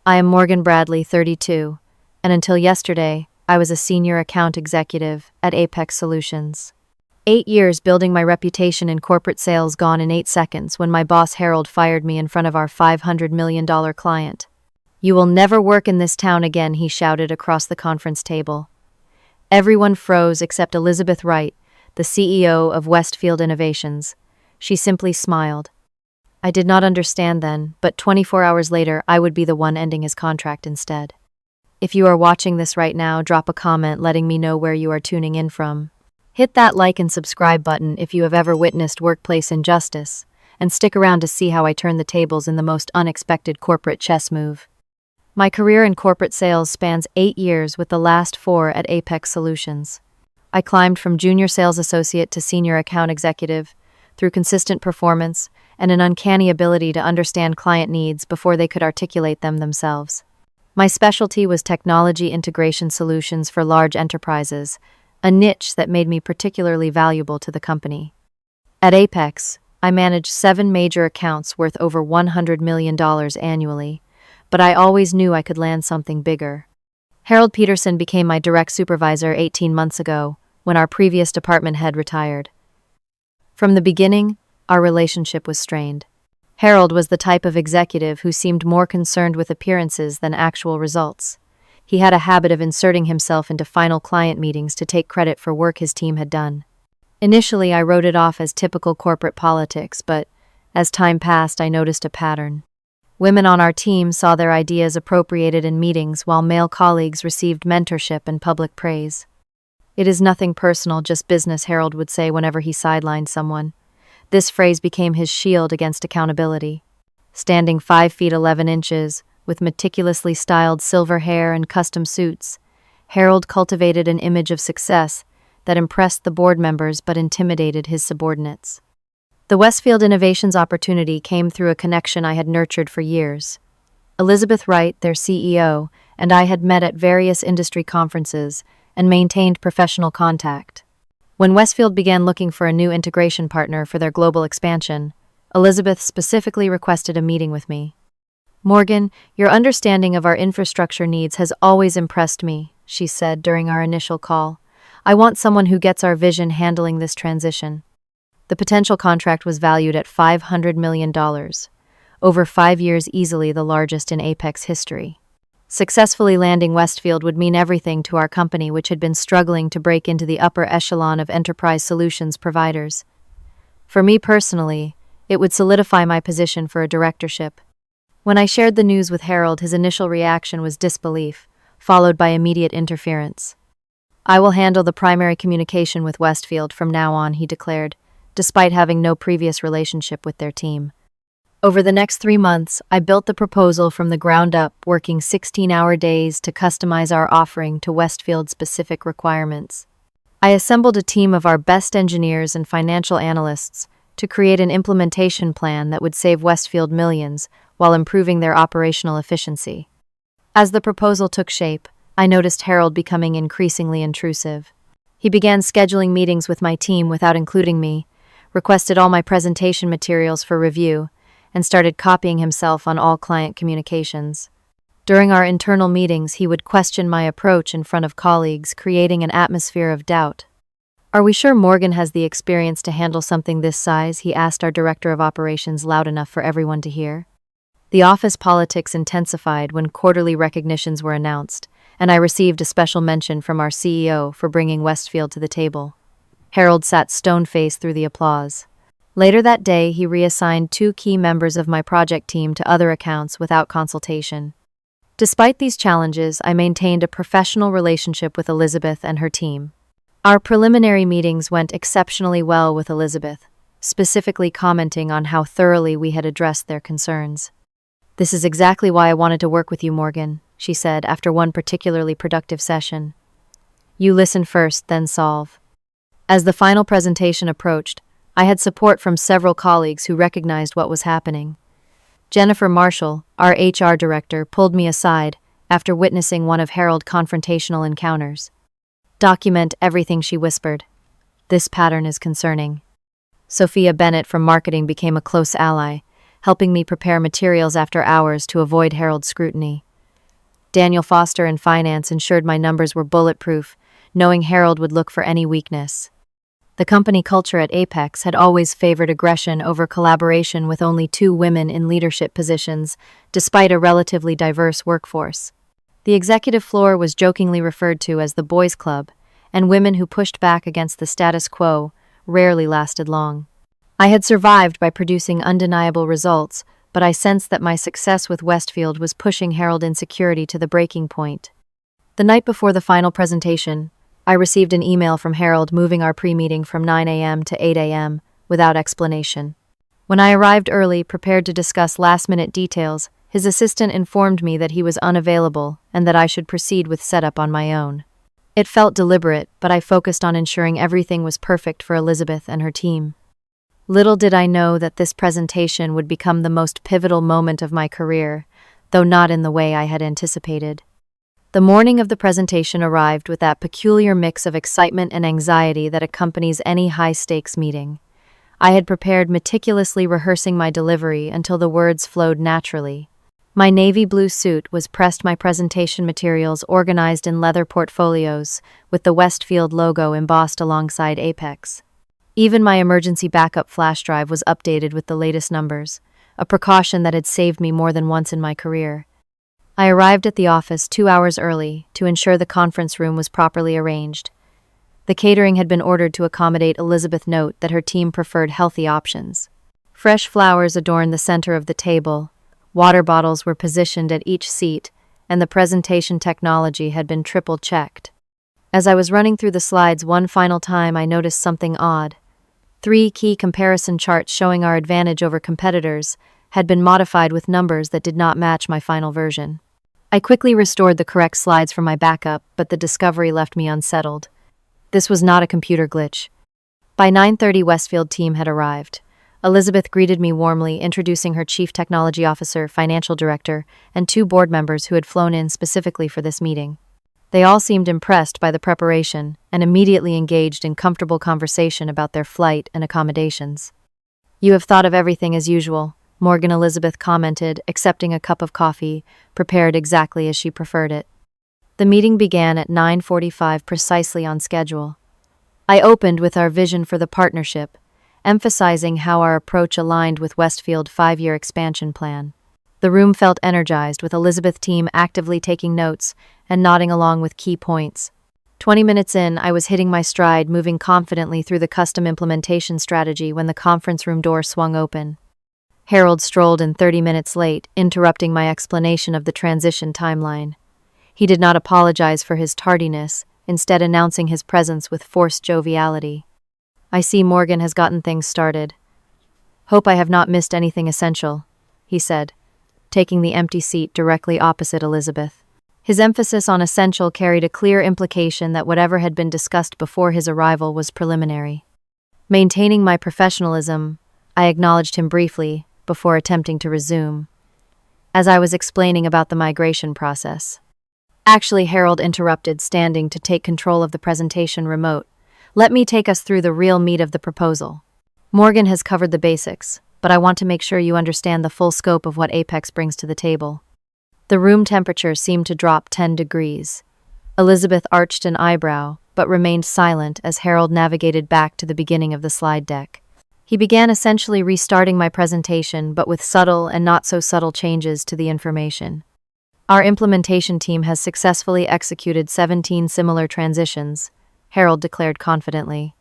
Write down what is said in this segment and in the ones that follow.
I am Morgan Bradley, 32, and until yesterday, I was a senior account executive at Apex Solutions. 8 years building my reputation in corporate sales gone in 8 seconds when my boss Harold fired me in front of our $500 million client. "You will never work in this town again," he shouted across the conference table. Everyone froze except Elizabeth Wright, the CEO of Westfield Innovations. She simply smiled. I did not understand then, but 24 hours later, I would be the one ending his contract instead. If you are watching this right now, drop a comment letting me know where you are tuning in from. Hit that like and subscribe button if you have ever witnessed workplace injustice, and stick around to see how I turn the tables in the most unexpected corporate chess move. My career in corporate sales spans 8 years, with the last 4 at Apex Solutions. I climbed from junior sales associate to senior account executive through consistent performance and an uncanny ability to understand client needs before they could articulate them themselves. My specialty was technology integration solutions for large enterprises, a niche that made me particularly valuable to the company. At Apex, I managed 7 major accounts worth over $100 million annually, but I always knew I could land something bigger. Harold Peterson became my direct supervisor 18 months ago, when our previous department head retired. From the beginning, our relationship was strained. Harold was the type of executive who seemed more concerned with appearances than actual results. He had a habit of inserting himself into final client meetings to take credit for work his team had done. Initially, I wrote it off as typical corporate politics, but as time passed, I noticed a pattern. Women on our team saw their ideas appropriated in meetings while male colleagues received mentorship and public praise. "It is nothing personal, just business," Harold would say whenever he sidelined someone. This phrase became his shield against accountability. Standing 5 feet 11 inches, with meticulously styled silver hair and custom suits, Harold cultivated an image of success that impressed the board members but intimidated his subordinates. The Westfield Innovations opportunity came through a connection I had nurtured for years. Elizabeth Wright, their CEO, and I had met at various industry conferences and maintained professional contact. When Westfield began looking for a new integration partner for their global expansion, Elizabeth specifically requested a meeting with me. "Morgan, your understanding of our infrastructure needs has always impressed me," she said during our initial call. "I want someone who gets our vision handling this transition." The potential contract was valued at $500 million, over 5 years easily the largest in Apex history. Successfully landing Westfield would mean everything to our company, which had been struggling to break into the upper echelon of enterprise solutions providers. For me personally, it would solidify my position for a directorship. When I shared the news with Harold, his initial reaction was disbelief, followed by immediate interference. "I will handle the primary communication with Westfield from now on," he declared, despite having no previous relationship with their team. Over the next 3 months, I built the proposal from the ground up, working 16-hour days to customize our offering to Westfield-specific requirements. I assembled a team of our best engineers and financial analysts to create an implementation plan that would save Westfield millions while improving their operational efficiency. As the proposal took shape, I noticed Harold becoming increasingly intrusive. He began scheduling meetings with my team without including me, requested all my presentation materials for review, and started copying himself on all client communications. During our internal meetings, he would question my approach in front of colleagues, creating an atmosphere of doubt. "Are we sure Morgan has the experience to handle something this size?" he asked our director of operations loud enough for everyone to hear. The office politics intensified when quarterly recognitions were announced, and I received a special mention from our CEO for bringing Westfield to the table. Harold sat stone-faced through the applause. Later that day, he reassigned 2 key members of my project team to other accounts without consultation. Despite these challenges, I maintained a professional relationship with Elizabeth and her team. Our preliminary meetings went exceptionally well with Elizabeth, specifically commenting on how thoroughly we had addressed their concerns. "This is exactly why I wanted to work with you, Morgan," she said after one particularly productive session. "You listen first, then solve." As the final presentation approached, I had support from several colleagues who recognized what was happening. Jennifer Marshall, our HR director, pulled me aside after witnessing one of Harold's confrontational encounters. "Document everything," she whispered. "This pattern is concerning." Sophia Bennett from marketing became a close ally, helping me prepare materials after hours to avoid Harold's scrutiny. Daniel Foster in finance ensured my numbers were bulletproof, knowing Harold would look for any weakness. The company culture at Apex had always favored aggression over collaboration, with only 2 women in leadership positions, despite a relatively diverse workforce. The executive floor was jokingly referred to as the boys' club, and women who pushed back against the status quo rarely lasted long. I had survived by producing undeniable results, but I sensed that my success with Westfield was pushing Harold insecurity to the breaking point. The night before the final presentation, I received an email from Harold moving our pre-meeting from 9 a.m. to 8 a.m. without explanation. When I arrived early, prepared to discuss last-minute details, his assistant informed me that he was unavailable and that I should proceed with setup on my own. It felt deliberate, but I focused on ensuring everything was perfect for Elizabeth and her team. Little did I know that this presentation would become the most pivotal moment of my career, though not in the way I had anticipated. The morning of the presentation arrived with that peculiar mix of excitement and anxiety that accompanies any high-stakes meeting. I had prepared, meticulously rehearsing my delivery until the words flowed naturally. My navy blue suit was pressed, my presentation materials organized in leather portfolios, with the Westfield logo embossed alongside Apex. Even my emergency backup flash drive was updated with the latest numbers, a precaution that had saved me more than once in my career. I arrived at the office 2 hours early to ensure the conference room was properly arranged. The catering had been ordered to accommodate Elizabeth. Note that her team preferred healthy options. Fresh flowers adorned the center of the table, water bottles were positioned at each seat, and the presentation technology had been triple-checked. As I was running through the slides one final time, I noticed something odd. 3 key comparison charts showing our advantage over competitors had been modified with numbers that did not match my final version. I quickly restored the correct slides from my backup, but the discovery left me unsettled. This was not a computer glitch. By 9:30, Westfield team had arrived. Elizabeth greeted me warmly, introducing her chief technology officer, financial director, and 2 board members who had flown in specifically for this meeting. They all seemed impressed by the preparation and immediately engaged in comfortable conversation about their flight and accommodations. "You have thought of everything as usual," Morgan Elizabeth commented, accepting a cup of coffee, prepared exactly as she preferred it. The meeting began at 9:45, precisely on schedule. I opened with our vision for the partnership, emphasizing how our approach aligned with Westfield's 5-year expansion plan. The room felt energized, with Elizabeth's team actively taking notes and nodding along with key points. 20 minutes in, I was hitting my stride, moving confidently through the custom implementation strategy when the conference room door swung open. Harold strolled in 30 minutes late, interrupting my explanation of the transition timeline. He did not apologize for his tardiness, instead announcing his presence with forced joviality. "I see Morgan has gotten things started. Hope I have not missed anything essential," he said, taking the empty seat directly opposite Elizabeth. His emphasis on essential carried a clear implication that whatever had been discussed before his arrival was preliminary. Maintaining my professionalism, I acknowledged him briefly before attempting to resume, as I was explaining about the migration process. "Actually," Harold interrupted, standing to take control of the presentation remote, "let me take us through the real meat of the proposal. Morgan has covered the basics, but I want to make sure you understand the full scope of what Apex brings to the table." The room temperature seemed to drop 10 degrees. Elizabeth arched an eyebrow, but remained silent as Harold navigated back to the beginning of the slide deck. He began essentially restarting my presentation, but with subtle and not-so-subtle changes to the information. "Our implementation team has successfully executed 17 similar transitions," Harold declared confidently.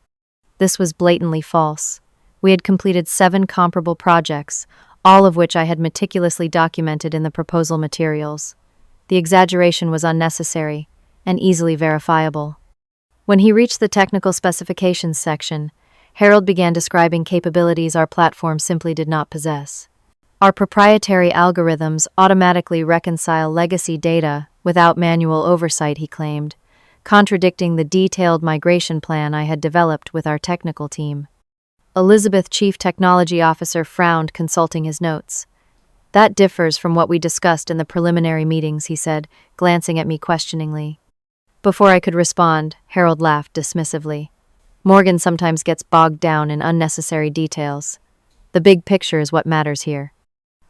This was blatantly false. We had completed 7 comparable projects, all of which I had meticulously documented in the proposal materials. The exaggeration was unnecessary and easily verifiable. When he reached the technical specifications section, Harold began describing capabilities our platform simply did not possess. "Our proprietary algorithms automatically reconcile legacy data without manual oversight," he claimed, contradicting the detailed migration plan I had developed with our technical team. Elizabeth, chief technology officer, frowned, consulting his notes. "That differs from what we discussed in the preliminary meetings," he said, glancing at me questioningly. Before I could respond, Harold laughed dismissively. "Morgan sometimes gets bogged down in unnecessary details. The big picture is what matters here."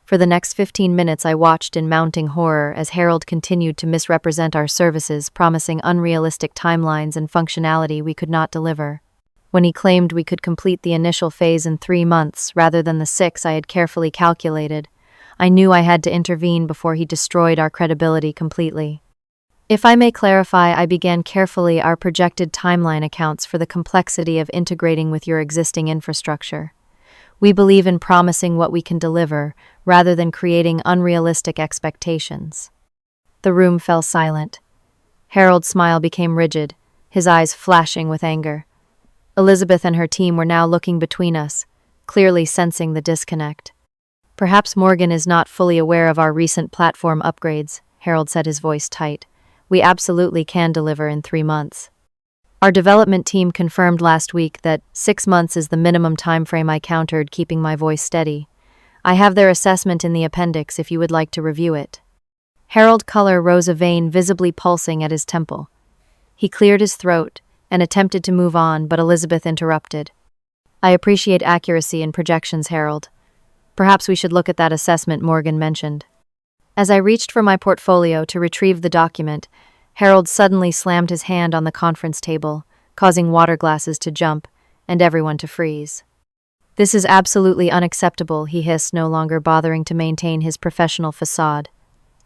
For the next 15 minutes, I watched in mounting horror as Harold continued to misrepresent our services, promising unrealistic timelines and functionality we could not deliver. When he claimed we could complete the initial phase in 3 months rather than the 6 I had carefully calculated, I knew I had to intervene before he destroyed our credibility completely. If I may clarify, I began carefully our projected timeline accounts for the complexity of integrating with your existing infrastructure. We believe in promising what we can deliver, rather than creating unrealistic expectations. The room fell silent. Harold's smile became rigid, his eyes flashing with anger. Elizabeth and her team were now looking between us, clearly sensing the disconnect. Perhaps Morgan is not fully aware of our recent platform upgrades, Harold said, his voice tight. We absolutely can deliver in 3 months. Our development team confirmed last week that 6 months is the minimum time frame. I countered, keeping my voice steady. I have their assessment in the appendix if you would like to review it. Harold's color rose, a vein visibly pulsing at his temple. He cleared his throat and attempted to move on, but Elizabeth interrupted. I appreciate accuracy in projections, Harold. Perhaps we should look at that assessment Morgan mentioned. As I reached for my portfolio to retrieve the document, Harold suddenly slammed his hand on the conference table, causing water glasses to jump and everyone to freeze. This is absolutely unacceptable, he hissed, no longer bothering to maintain his professional facade.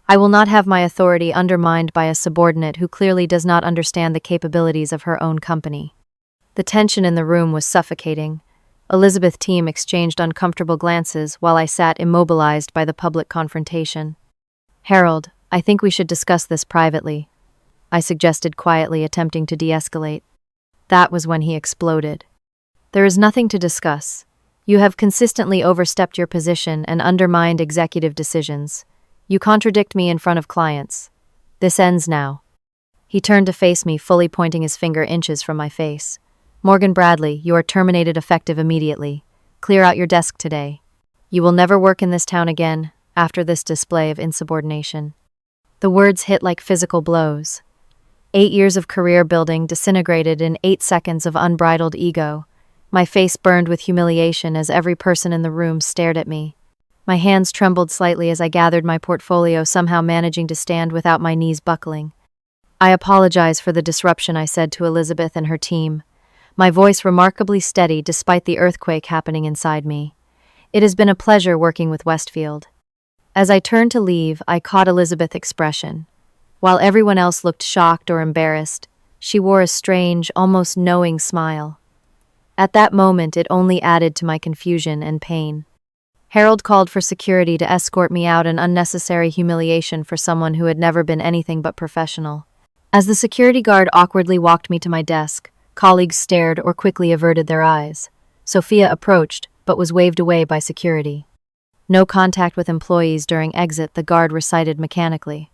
I will not have my authority undermined by a subordinate who clearly does not understand the capabilities of her own company. The tension in the room was suffocating. Elizabeth's team exchanged uncomfortable glances while I sat immobilized by the public confrontation. Harold, I think we should discuss this privately, I suggested quietly, attempting to de-escalate. That was when he exploded. There is nothing to discuss. You have consistently overstepped your position and undermined executive decisions. You contradict me in front of clients. This ends now. He turned to face me, fully pointing his finger inches from my face. Morgan Bradley, you are terminated effective immediately. Clear out your desk today. You will never work in this town again after this display of insubordination. The words hit like physical blows. 8 years of career building disintegrated in 8 seconds of unbridled ego. My face burned with humiliation as every person in the room stared at me. My hands trembled slightly as I gathered my portfolio, somehow managing to stand without my knees buckling. I apologize for the disruption, I said to Elizabeth and her team, my voice remarkably steady despite the earthquake happening inside me. It has been a pleasure working with Westfield. As I turned to leave, I caught Elizabeth's expression. While everyone else looked shocked or embarrassed, she wore a strange, almost knowing smile. At that moment, it only added to my confusion and pain. Harold called for security to escort me out, an unnecessary humiliation for someone who had never been anything but professional. As the security guard awkwardly walked me to my desk, colleagues stared or quickly averted their eyes. Sophia approached, but was waved away by security. No contact with employees during exit, the guard recited mechanically.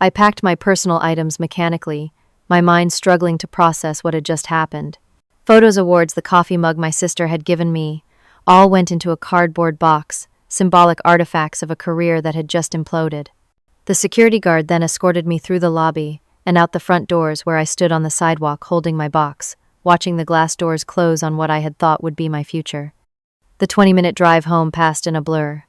I packed my personal items mechanically, my mind struggling to process what had just happened. Photos, awards, the coffee mug my sister had given me, all went into a cardboard box, symbolic artifacts of a career that had just imploded. The security guard then escorted me through the lobby and out the front doors, where I stood on the sidewalk holding my box, watching the glass doors close on what I had thought would be my future. The 20-minute drive home passed in a blur.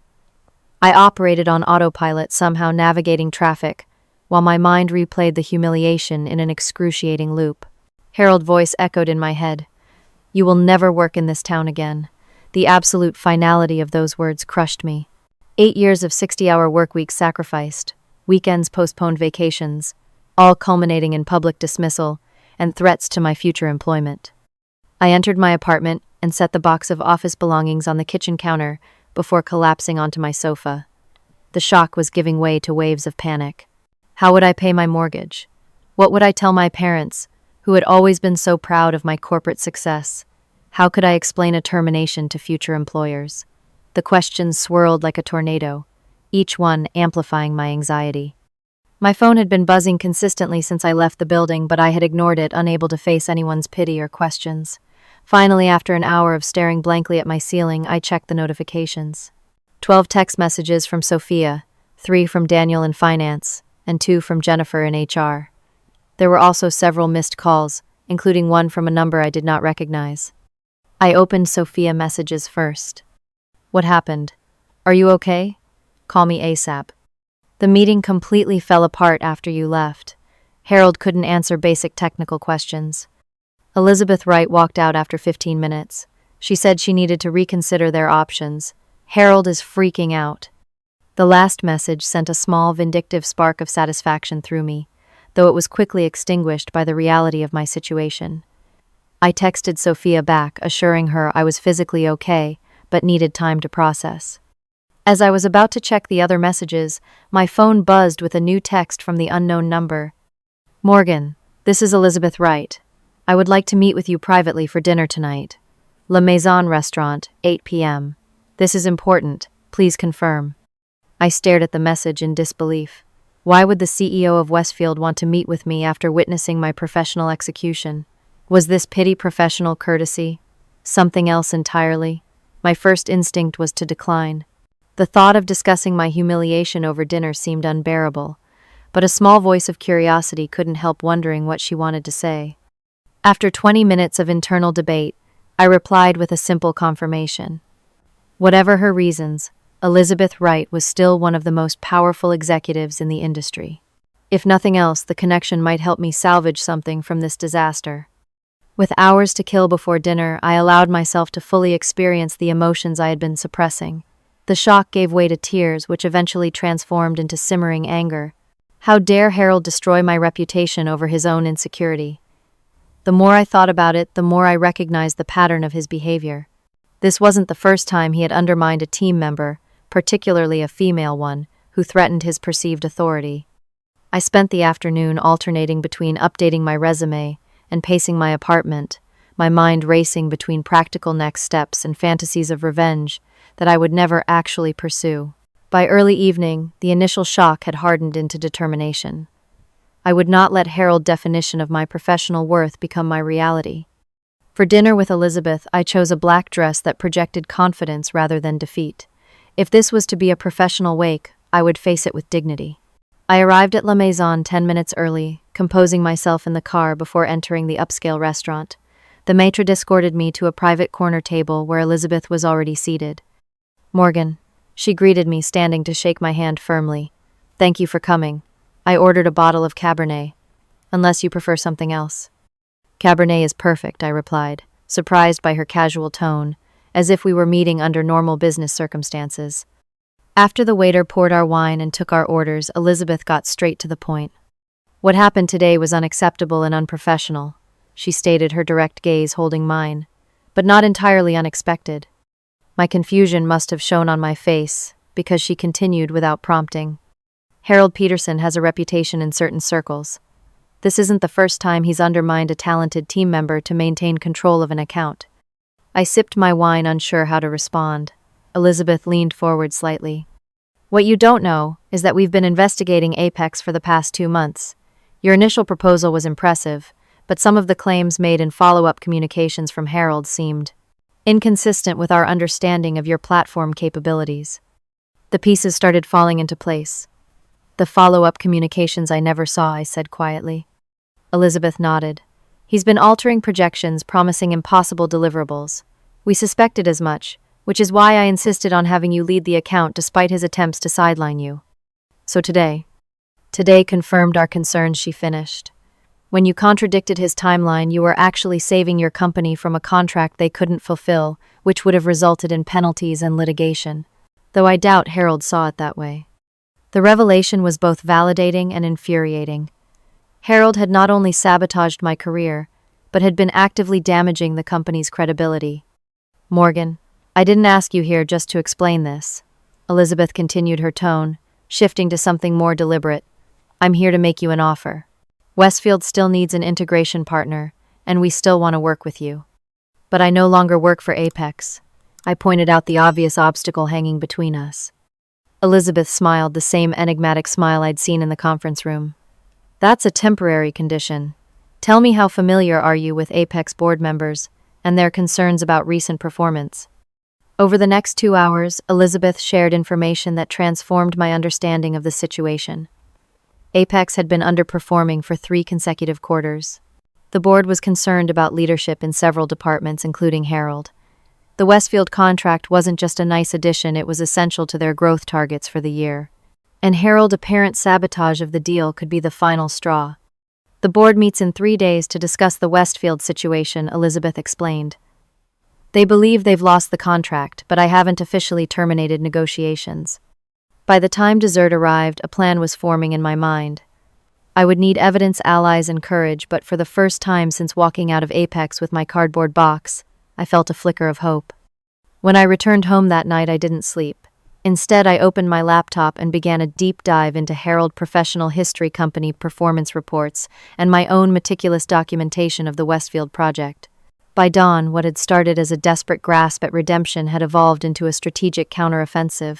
I operated on autopilot, somehow navigating traffic, while my mind replayed the humiliation in an excruciating loop. Harold's voice echoed in my head. You will never work in this town again. The absolute finality of those words crushed me. 8 years of 60-hour work weeks sacrificed, weekends postponed, vacations, all culminating in public dismissal and threats to my future employment. I entered my apartment and set the box of office belongings on the kitchen counter before collapsing onto my sofa. The shock was giving way to waves of panic. How would I pay my mortgage? What would I tell my parents, who had always been so proud of my corporate success? How could I explain a termination to future employers? The questions swirled like a tornado, each one amplifying my anxiety. My phone had been buzzing consistently since I left the building, but I had ignored it, unable to face anyone's pity or questions. Finally, after an hour of staring blankly at my ceiling, I checked the notifications. 12 text messages from Sophia, 3 from Daniel in finance, and 2 from Jennifer in HR. There were also several missed calls, including one from a number I did not recognize. I opened Sophia messages first. What happened? Are you okay? Call me ASAP. The meeting completely fell apart after you left. Harold couldn't answer basic technical questions. Elizabeth Wright walked out after 15 minutes. She said she needed to reconsider their options. Harold is freaking out. The last message sent a small, vindictive spark of satisfaction through me, though it was quickly extinguished by the reality of my situation. I texted Sophia back, assuring her I was physically okay, but needed time to process. As I was about to check the other messages, my phone buzzed with a new text from the unknown number. Morgan, this is Elizabeth Wright. I would like to meet with you privately for dinner tonight. La Maison Restaurant, 8 p.m. This is important. Please confirm. I stared at the message in disbelief. Why would the CEO of Westfield want to meet with me after witnessing my professional execution? Was this pity professional courtesy? Something else entirely? My first instinct was to decline. The thought of discussing my humiliation over dinner seemed unbearable, but a small voice of curiosity couldn't help wondering what she wanted to say. After 20 minutes of internal debate, I replied with a simple confirmation. Whatever her reasons, Elizabeth Wright was still one of the most powerful executives in the industry. If nothing else, the connection might help me salvage something from this disaster. With hours to kill before dinner, I allowed myself to fully experience the emotions I had been suppressing. The shock gave way to tears, which eventually transformed into simmering anger. How dare Harold destroy my reputation over his own insecurity? The more I thought about it, the more I recognized the pattern of his behavior. This wasn't the first time he had undermined a team member, particularly a female one, who threatened his perceived authority. I spent the afternoon alternating between updating my resume and pacing my apartment, my mind racing between practical next steps and fantasies of revenge that I would never actually pursue. By early evening, the initial shock had hardened into determination. I would not let Harold's definition of my professional worth become my reality. For dinner with Elizabeth, I chose a black dress that projected confidence rather than defeat. If this was to be a professional wake, I would face it with dignity. I arrived at La Maison 10 minutes early, composing myself in the car before entering the upscale restaurant. The maitre d' escorted me to a private corner table where Elizabeth was already seated. Morgan. She greeted me, standing to shake my hand firmly. Thank you for coming. I ordered a bottle of Cabernet. Unless you prefer something else. Cabernet is perfect, I replied, surprised by her casual tone, as if we were meeting under normal business circumstances. After the waiter poured our wine and took our orders, Elizabeth got straight to the point. What happened today was unacceptable and unprofessional, she stated, her direct gaze holding mine, but not entirely unexpected. My confusion must have shown on my face, because she continued without prompting. Harold Peterson has a reputation in certain circles. This isn't the first time he's undermined a talented team member to maintain control of an account. I sipped my wine, unsure how to respond. Elizabeth leaned forward slightly. What you don't know is that we've been investigating Apex for the past 2 months. Your initial proposal was impressive, but some of the claims made in follow-up communications from Harold seemed inconsistent with our understanding of your platform capabilities. The pieces started falling into place. The follow-up communications I never saw, I said quietly. Elizabeth nodded. He's been altering projections, promising impossible deliverables. We suspected as much, which is why I insisted on having you lead the account despite his attempts to sideline you. So today confirmed our concerns, she finished. When you contradicted his timeline, you were actually saving your company from a contract they couldn't fulfill, which would have resulted in penalties and litigation. Though I doubt Harold saw it that way. The revelation was both validating and infuriating. Harold had not only sabotaged my career, but had been actively damaging the company's credibility. Morgan, I didn't ask you here just to explain this. Elizabeth continued, her tone, shifting to something more deliberate. I'm here to make you an offer. Westfield still needs an integration partner, and we still want to work with you. But I no longer work for Apex. I pointed out the obvious obstacle hanging between us. Elizabeth smiled, the same enigmatic smile I'd seen in the conference room. That's a temporary condition. Tell me, how familiar are you with Apex board members and their concerns about recent performance? Over the next 2 hours, Elizabeth shared information that transformed my understanding of the situation. Apex had been underperforming for 3 consecutive quarters. The board was concerned about leadership in several departments, including Harold. The Westfield contract wasn't just a nice addition, it was essential to their growth targets for the year. And Harold's apparent sabotage of the deal could be the final straw. The board meets in 3 days to discuss the Westfield situation, Elizabeth explained. They believe they've lost the contract, but I haven't officially terminated negotiations. By the time dessert arrived, a plan was forming in my mind. I would need evidence, allies, and courage, but for the first time since walking out of Apex with my cardboard box, I felt a flicker of hope. When I returned home that night, I didn't sleep. Instead, I opened my laptop and began a deep dive into Harold Professional History Company performance reports and my own meticulous documentation of the Westfield project. By dawn, what had started as a desperate grasp at redemption had evolved into a strategic counteroffensive.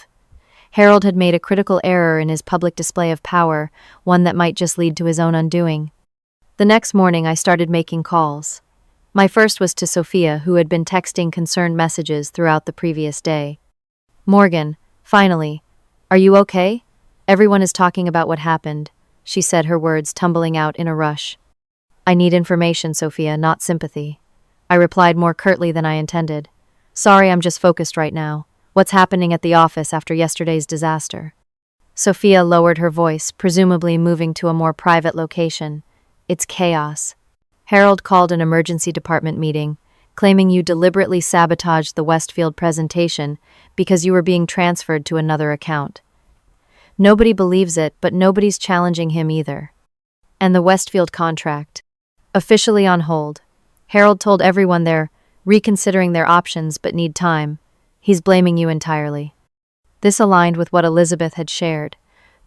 Harold had made a critical error in his public display of power, one that might just lead to his own undoing. The next morning, I started making calls. My first was to Sophia, who had been texting concerned messages throughout the previous day. "Morgan, finally. Are you okay? Everyone is talking about what happened," she said, her words tumbling out in a rush. "I need information, Sophia, not sympathy." I replied more curtly than I intended. "Sorry, I'm just focused right now. What's happening at the office after yesterday's disaster?" Sophia lowered her voice, presumably moving to a more private location. "It's chaos. Harold called an emergency department meeting, claiming you deliberately sabotaged the Westfield presentation because you were being transferred to another account. Nobody believes it, but nobody's challenging him either. And the Westfield contract? Officially on hold. Harold told everyone they're reconsidering their options but need time. He's blaming you entirely." This aligned with what Elizabeth had shared.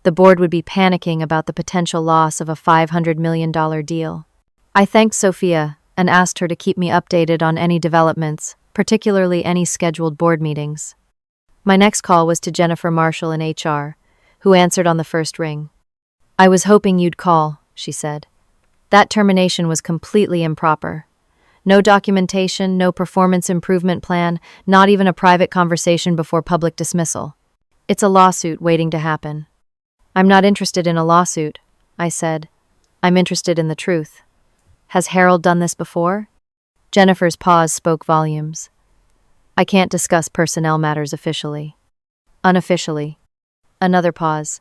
The board would be panicking about the potential loss of a $500 million deal. I thanked Sophia and asked her to keep me updated on any developments, particularly any scheduled board meetings. My next call was to Jennifer Marshall in HR, who answered on the first ring. "I was hoping you'd call," she said. "That termination was completely improper. No documentation, no performance improvement plan, not even a private conversation before public dismissal. It's a lawsuit waiting to happen." "I'm not interested in a lawsuit," I said. "I'm interested in the truth. Has Harold done this before?" Jennifer's pause spoke volumes. "I can't discuss personnel matters officially." "Unofficially." Another pause.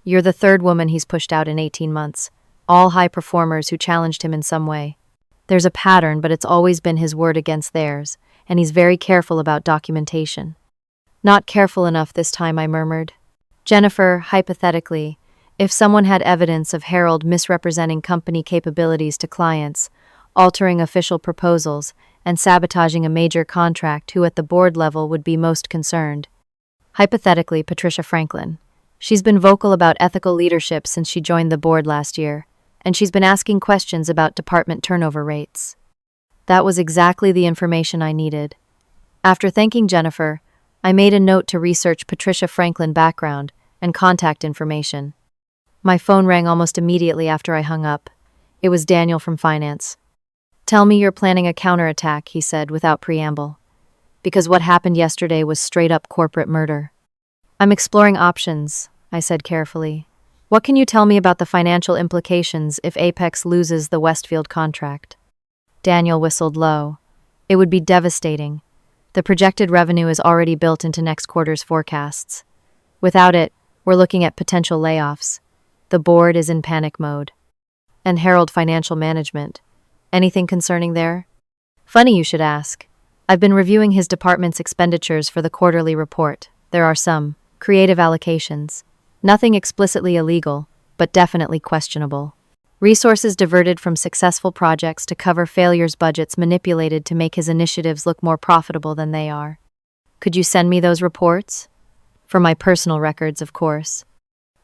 "You're the third woman he's pushed out in 18 months, all high performers who challenged him in some way. There's a pattern, but it's always been his word against theirs, and he's very careful about documentation." "Not careful enough this time," I murmured. "Jennifer, hypothetically, if someone had evidence of Harold misrepresenting company capabilities to clients, altering official proposals, and sabotaging a major contract, who at the board level would be most concerned?" "Hypothetically, Patricia Franklin. She's been vocal about ethical leadership since she joined the board last year, and she's been asking questions about department turnover rates." That was exactly the information I needed. After thanking Jennifer, I made a note to research Patricia Franklin background and contact information. My phone rang almost immediately after I hung up. It was Daniel from finance. "Tell me you're planning a counterattack," he said without preamble. "Because what happened yesterday was straight-up corporate murder." "I'm exploring options," I said carefully. "What can you tell me about the financial implications if Apex loses the Westfield contract?" Daniel whistled low. "It would be devastating. The projected revenue is already built into next quarter's forecasts. Without it, we're looking at potential layoffs. The board is in panic mode." "And Harold Financial Management. Anything concerning there?" "Funny you should ask. I've been reviewing his department's expenditures for the quarterly report. There are some creative allocations. Nothing explicitly illegal, but definitely questionable. Resources diverted from successful projects to cover failures, budgets manipulated to make his initiatives look more profitable than they are." "Could you send me those reports?" "For my personal records, of course."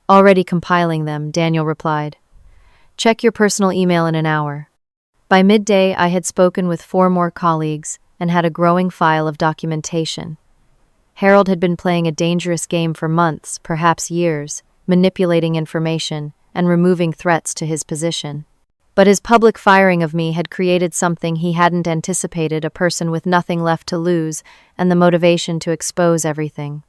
"Already compiling them," Daniel replied. "Check your personal email in an hour." By midday, I had spoken with 4 more colleagues and had a growing file of documentation. Harold had been playing a dangerous game for months, perhaps years, manipulating information and removing threats to his position. But his public firing of me had created something he hadn't anticipated: a person with nothing left to lose and the motivation to expose everything.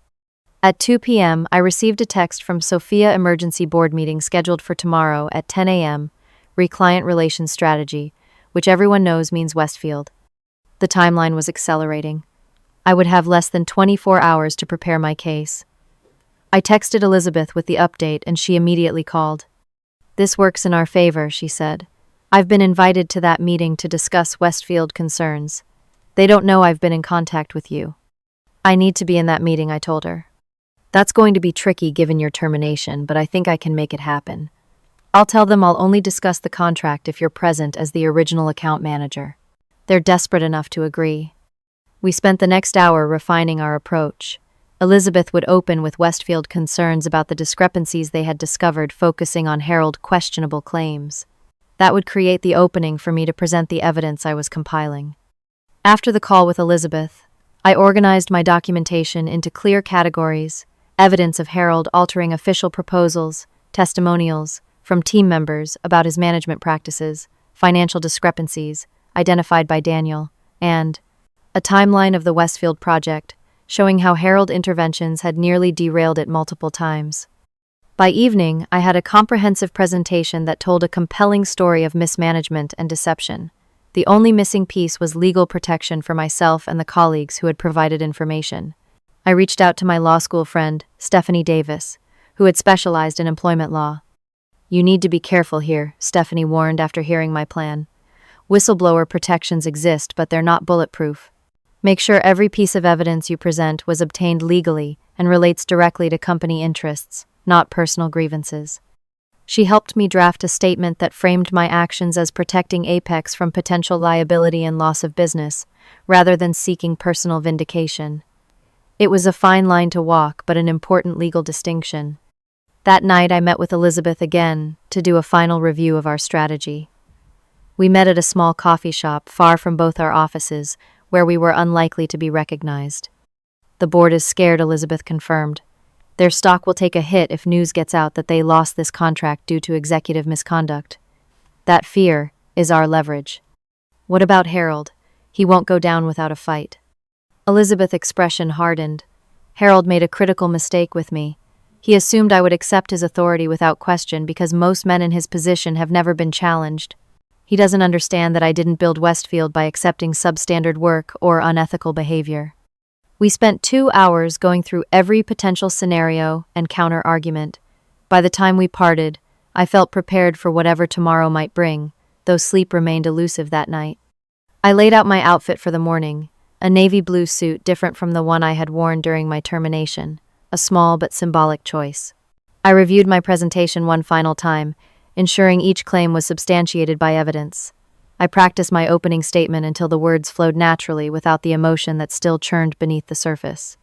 At 2 p.m., I received a text from Sophia. "Emergency board meeting scheduled for tomorrow at 10 a.m. Client relations strategy," which everyone knows means Westfield. The timeline was accelerating. I would have less than 24 hours to prepare my case. I texted Elizabeth with the update and she immediately called. "This works in our favor," she said. "I've been invited to that meeting to discuss Westfield concerns. They don't know I've been in contact with you." "I need to be in that meeting," I told her. "That's going to be tricky given your termination, but I think I can make it happen. I'll tell them I'll only discuss the contract if you're present as the original account manager." They're desperate enough to agree. We spent the next hour refining our approach. Elizabeth would open with Westfield concerns about the discrepancies they had discovered, focusing on Harold's questionable claims. That would create the opening for me to present the evidence I was compiling. After the call with Elizabeth, I organized my documentation into clear categories: evidence of Harold altering official proposals, testimonials from team members about his management practices, financial discrepancies identified by Daniel, and a timeline of the Westfield project, showing how Harold interventions had nearly derailed it multiple times. By evening, I had a comprehensive presentation that told a compelling story of mismanagement and deception. The only missing piece was legal protection for myself and the colleagues who had provided information. I reached out to my law school friend, Stephanie Davis, who had specialized in employment law. "You need to be careful here," Stephanie warned after hearing my plan. "Whistleblower protections exist, but they're not bulletproof. Make sure every piece of evidence you present was obtained legally and relates directly to company interests, not personal grievances." She helped me draft a statement that framed my actions as protecting Apex from potential liability and loss of business, rather than seeking personal vindication. It was a fine line to walk, but an important legal distinction. That night, I met with Elizabeth again to do a final review of our strategy. We met at a small coffee shop far from both our offices, where we were unlikely to be recognized. "The board is scared," Elizabeth confirmed. "Their stock will take a hit if news gets out that they lost this contract due to executive misconduct. That fear is our leverage." "What about Harold? He won't go down without a fight." Elizabeth's expression hardened. "Harold made a critical mistake with me. He assumed I would accept his authority without question because most men in his position have never been challenged. He doesn't understand that I didn't build Westfield by accepting substandard work or unethical behavior." We spent 2 hours going through every potential scenario and counter-argument. By the time we parted, I felt prepared for whatever tomorrow might bring, though sleep remained elusive that night. I laid out my outfit for the morning, a navy blue suit different from the one I had worn during my termination, a small but symbolic choice. I reviewed my presentation one final time, ensuring each claim was substantiated by evidence. I practiced my opening statement until the words flowed naturally without the emotion that still churned beneath the surface.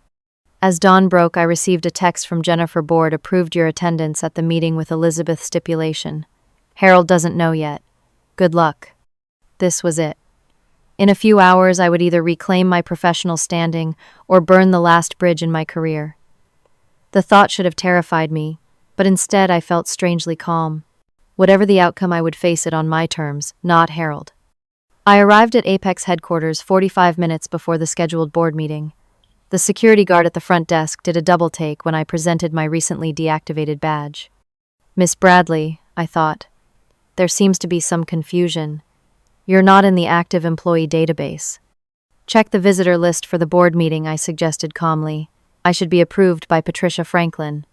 As dawn broke, I received a text from Jennifer. "Board approved your attendance at the meeting with Elizabeth stipulation. Harold doesn't know yet. Good luck." This was it. In a few hours, I would either reclaim my professional standing or burn the last bridge in my career. The thought should have terrified me, but instead I felt strangely calm. Whatever the outcome, I would face it on my terms, not Harold. I arrived at Apex headquarters 45 minutes before the scheduled board meeting. The security guard at the front desk did a double take when I presented my recently deactivated badge. "Miss Bradley," I thought, "there seems to be some confusion. You're not in the active employee database." "Check the visitor list for the board meeting," I suggested calmly. "I should be approved by Patricia Franklin."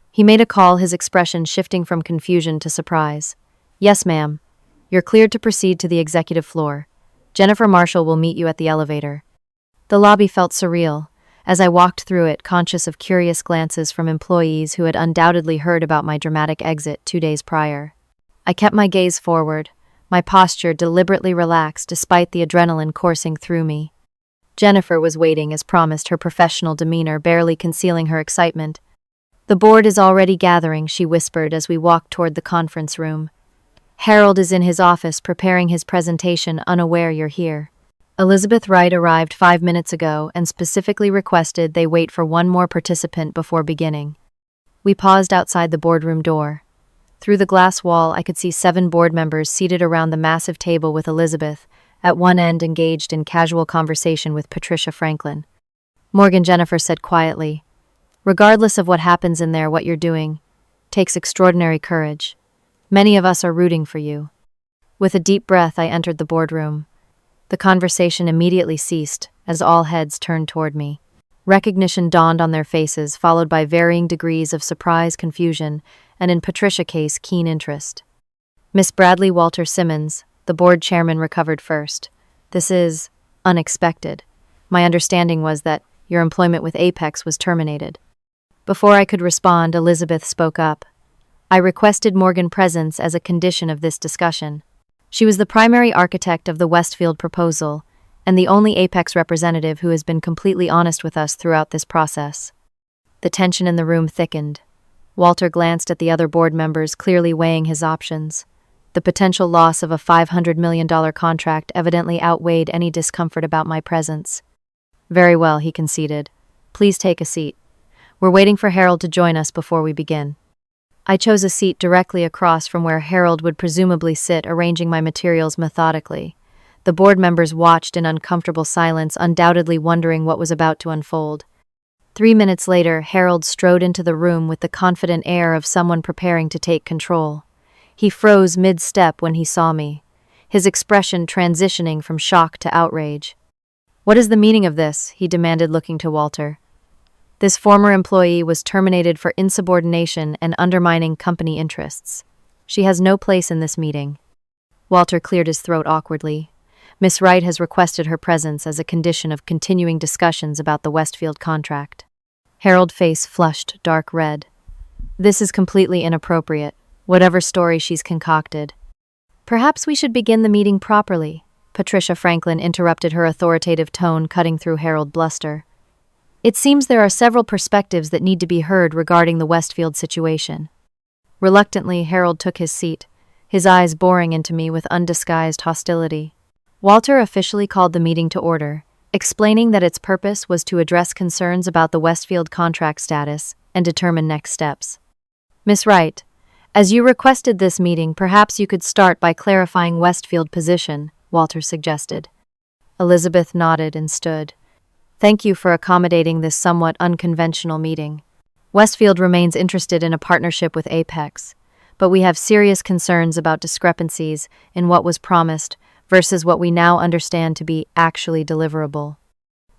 He made a call, his expression shifting from confusion to surprise. "Yes, ma'am. You're cleared to proceed to the executive floor. Jennifer Marshall will meet you at the elevator." The lobby felt surreal, as I walked through it, conscious of curious glances from employees who had undoubtedly heard about my dramatic exit 2 days prior. I kept my gaze forward, my posture deliberately relaxed despite the adrenaline coursing through me. Jennifer was waiting as promised, her professional demeanor barely concealing her excitement. "The board is already gathering," she whispered as we walked toward the conference room. "Harold is in his office preparing his presentation, unaware you're here. Elizabeth Wright arrived 5 minutes ago and specifically requested they wait for one more participant before beginning." We paused outside the boardroom door. Through the glass wall, I could see 7 board members seated around the massive table with Elizabeth, at one end engaged in casual conversation with Patricia Franklin. "Morgan," Jennifer said quietly, "regardless of what happens in there, what you're doing takes extraordinary courage. Many of us are rooting for you." With a deep breath, I entered the boardroom. The conversation immediately ceased, as all heads turned toward me. Recognition dawned on their faces, followed by varying degrees of surprise, confusion, and in Patricia's case, keen interest. Miss Bradley Walter Simmons, the board chairman, recovered first. This is unexpected. My understanding was that your employment with Apex was terminated. Before I could respond, Elizabeth spoke up. I requested Morgan presence as a condition of this discussion. She was the primary architect of the Westfield proposal, and the only Apex representative who has been completely honest with us throughout this process. The tension in the room thickened. Walter glanced at the other board members, clearly weighing his options. The potential loss of a $500 million contract evidently outweighed any discomfort about my presence. Very well, he conceded. Please take a seat. We're waiting for Harold to join us before we begin. I chose a seat directly across from where Harold would presumably sit, arranging my materials methodically. The board members watched in uncomfortable silence, undoubtedly wondering what was about to unfold. 3 minutes later, Harold strode into the room with the confident air of someone preparing to take control. He froze mid-step when he saw me, his expression transitioning from shock to outrage. "What is the meaning of this?" he demanded, looking to Walter. "This former employee was terminated for insubordination and undermining company interests. She has no place in this meeting." Walter cleared his throat awkwardly. Miss Wright has requested her presence as a condition of continuing discussions about the Westfield contract. Harold's face flushed dark red. "This is completely inappropriate, whatever story she's concocted." "Perhaps we should begin the meeting properly," Patricia Franklin interrupted, her authoritative tone cutting through Harold's bluster. "It seems there are several perspectives that need to be heard regarding the Westfield situation." Reluctantly, Harold took his seat, his eyes boring into me with undisguised hostility. Walter officially called the meeting to order, explaining that its purpose was to address concerns about the Westfield contract status and determine next steps. "Miss Wright, as you requested this meeting, perhaps you could start by clarifying Westfield's position," Walter suggested. Elizabeth nodded and stood. "Thank you for accommodating this somewhat unconventional meeting. Westfield remains interested in a partnership with Apex, but we have serious concerns about discrepancies in what was promised versus what we now understand to be actually deliverable."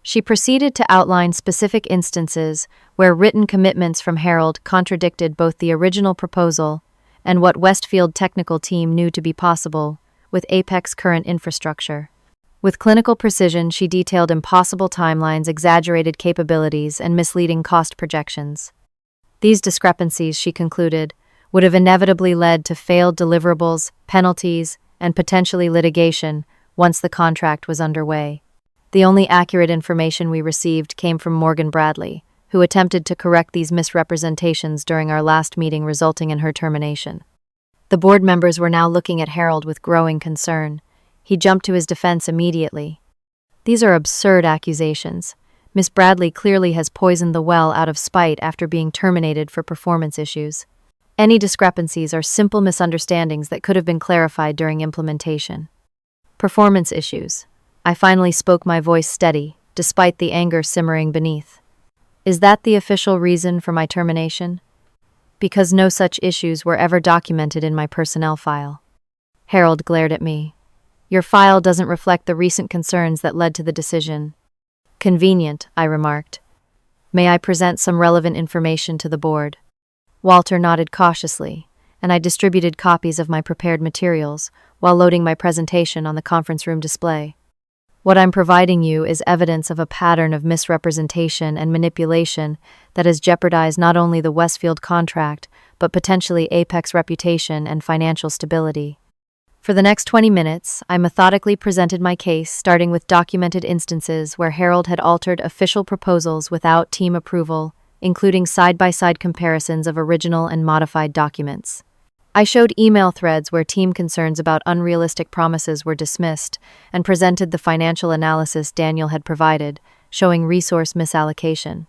She proceeded to outline specific instances where written commitments from Harold contradicted both the original proposal and what Westfield technical team knew to be possible with Apex's current infrastructure. With clinical precision, she detailed impossible timelines, exaggerated capabilities, and misleading cost projections. These discrepancies, she concluded, would have inevitably led to failed deliverables, penalties, and potentially litigation once the contract was underway. The only accurate information we received came from Morgan Bradley, who attempted to correct these misrepresentations during our last meeting, resulting in her termination. The board members were now looking at Harold with growing concern. He jumped to his defense immediately. "These are absurd accusations. Miss Bradley clearly has poisoned the well out of spite after being terminated for performance issues. Any discrepancies are simple misunderstandings that could have been clarified during implementation." "Performance issues." I finally spoke, my voice steady, despite the anger simmering beneath. "Is that the official reason for my termination?" "Because no such issues were ever documented in my personnel file." Harold glared at me. "Your file doesn't reflect the recent concerns that led to the decision." "Convenient," I remarked. "May I present some relevant information to the board?" Walter nodded cautiously, and I distributed copies of my prepared materials while loading my presentation on the conference room display. "What I'm providing you is evidence of a pattern of misrepresentation and manipulation that has jeopardized not only the Westfield contract, but potentially Apex reputation and financial stability." For the next 20 minutes, I methodically presented my case, starting with documented instances where Harold had altered official proposals without team approval, including side-by-side comparisons of original and modified documents. I showed email threads where team concerns about unrealistic promises were dismissed, and presented the financial analysis Daniel had provided, showing resource misallocation.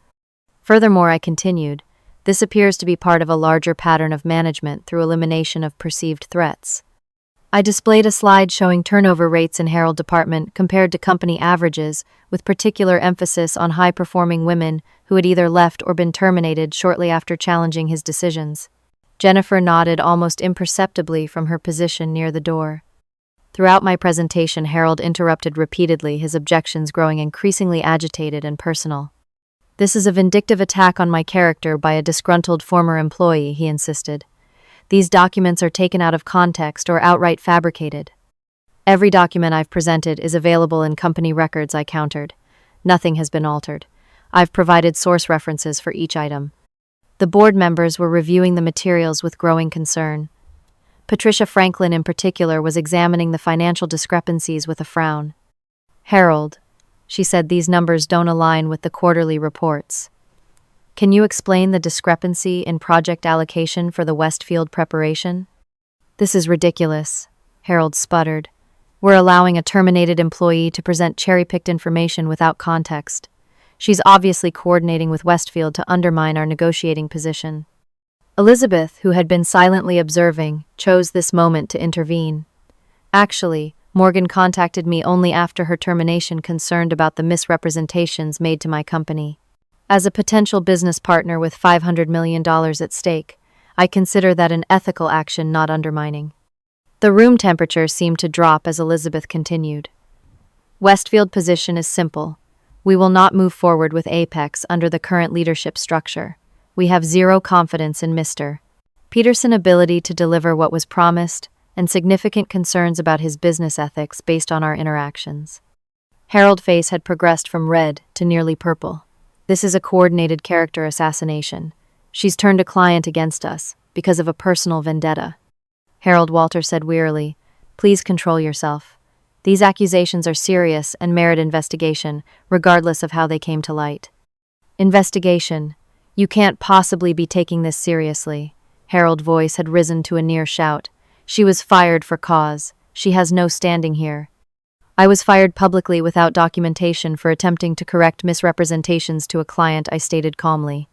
Furthermore, I continued, this appears to be part of a larger pattern of management through elimination of perceived threats. I displayed a slide showing turnover rates in Harold department compared to company averages, with particular emphasis on high-performing women who had either left or been terminated shortly after challenging his decisions. Jennifer nodded almost imperceptibly from her position near the door. Throughout my presentation, Harold interrupted repeatedly, his objections growing increasingly agitated and personal. "This is a vindictive attack on my character by a disgruntled former employee," he insisted. "These documents are taken out of context or outright fabricated." "Every document I've presented is available in company records," I countered. "Nothing has been altered. I've provided source references for each item." The board members were reviewing the materials with growing concern. Patricia Franklin, in particular, was examining the financial discrepancies with a frown. "Harold," she said, "these numbers don't align with the quarterly reports. Can you explain the discrepancy in project allocation for the Westfield preparation?" "This is ridiculous," Harold sputtered. "We're allowing a terminated employee to present cherry-picked information without context. She's obviously coordinating with Westfield to undermine our negotiating position." Elizabeth, who had been silently observing, chose this moment to intervene. "Actually, Morgan contacted me only after her termination, concerned about the misrepresentations made to my company. As a potential business partner with $500 million at stake, I consider that an ethical action, not undermining." The room temperature seemed to drop as Elizabeth continued. "Westfield's position is simple. We will not move forward with Apex under the current leadership structure. We have zero confidence in Mr. Peterson's ability to deliver what was promised, and significant concerns about his business ethics based on our interactions." Harold's face had progressed from red to nearly purple. "This is a coordinated character assassination. She's turned a client against us because of a personal vendetta." "Harold," Walter said wearily, "please control yourself. These accusations are serious and merit investigation, regardless of how they came to light." "Investigation? You can't possibly be taking this seriously." Harold's voice had risen to a near shout. "She was fired for cause. She has no standing here." "I was fired publicly without documentation for attempting to correct misrepresentations to a client," I stated calmly.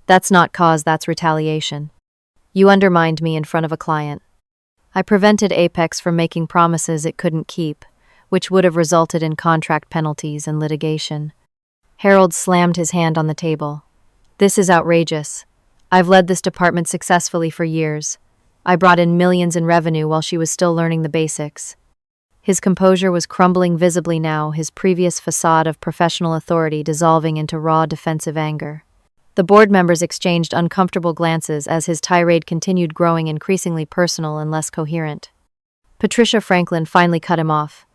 "That's not cause, that's retaliation. You undermined me in front of a client. I prevented Apex from making promises it couldn't keep, which would have resulted in contract penalties and litigation." Harold slammed his hand on the table. "This is outrageous. I've led this department successfully for years. I brought in millions in revenue while she was still learning the basics." His composure was crumbling visibly now, his previous facade of professional authority dissolving into raw defensive anger. The board members exchanged uncomfortable glances as his tirade continued, growing increasingly personal and less coherent. Patricia Franklin finally cut him off.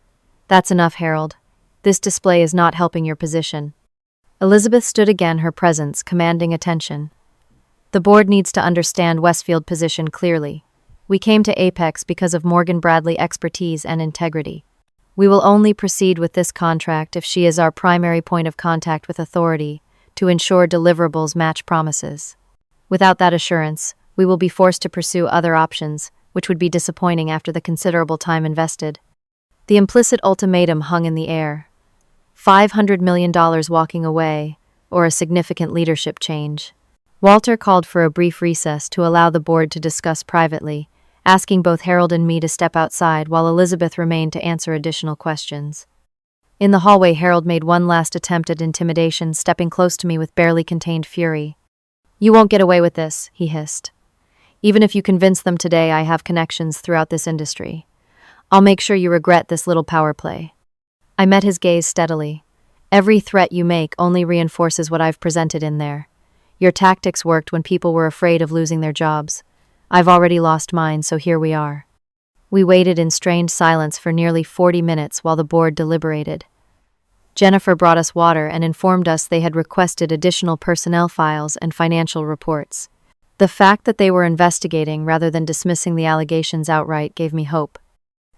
"That's enough, Harold. This display is not helping your position." Elizabeth stood again, her presence commanding attention. "The board needs to understand Westfield's position clearly. We came to Apex because of Morgan Bradley's expertise and integrity. We will only proceed with this contract if she is our primary point of contact with authority to ensure deliverables match promises. Without that assurance, we will be forced to pursue other options, which would be disappointing after the considerable time invested." The implicit ultimatum hung in the air. $500 million walking away, or a significant leadership change. Walter called for a brief recess to allow the board to discuss privately, asking both Harold and me to step outside while Elizabeth remained to answer additional questions. In the hallway, Harold made one last attempt at intimidation, stepping close to me with barely contained fury. "You won't get away with this," he hissed. "Even if you convince them today I have connections throughout this industry. I'll make sure you regret this little power play." I met his gaze steadily. "Every threat you make only reinforces what I've presented in there. Your tactics worked when people were afraid of losing their jobs. I've already lost mine, so here we are." We waited in strained silence for nearly 40 minutes while the board deliberated. Jennifer brought us water and informed us they had requested additional personnel files and financial reports. The fact that they were investigating rather than dismissing the allegations outright gave me hope.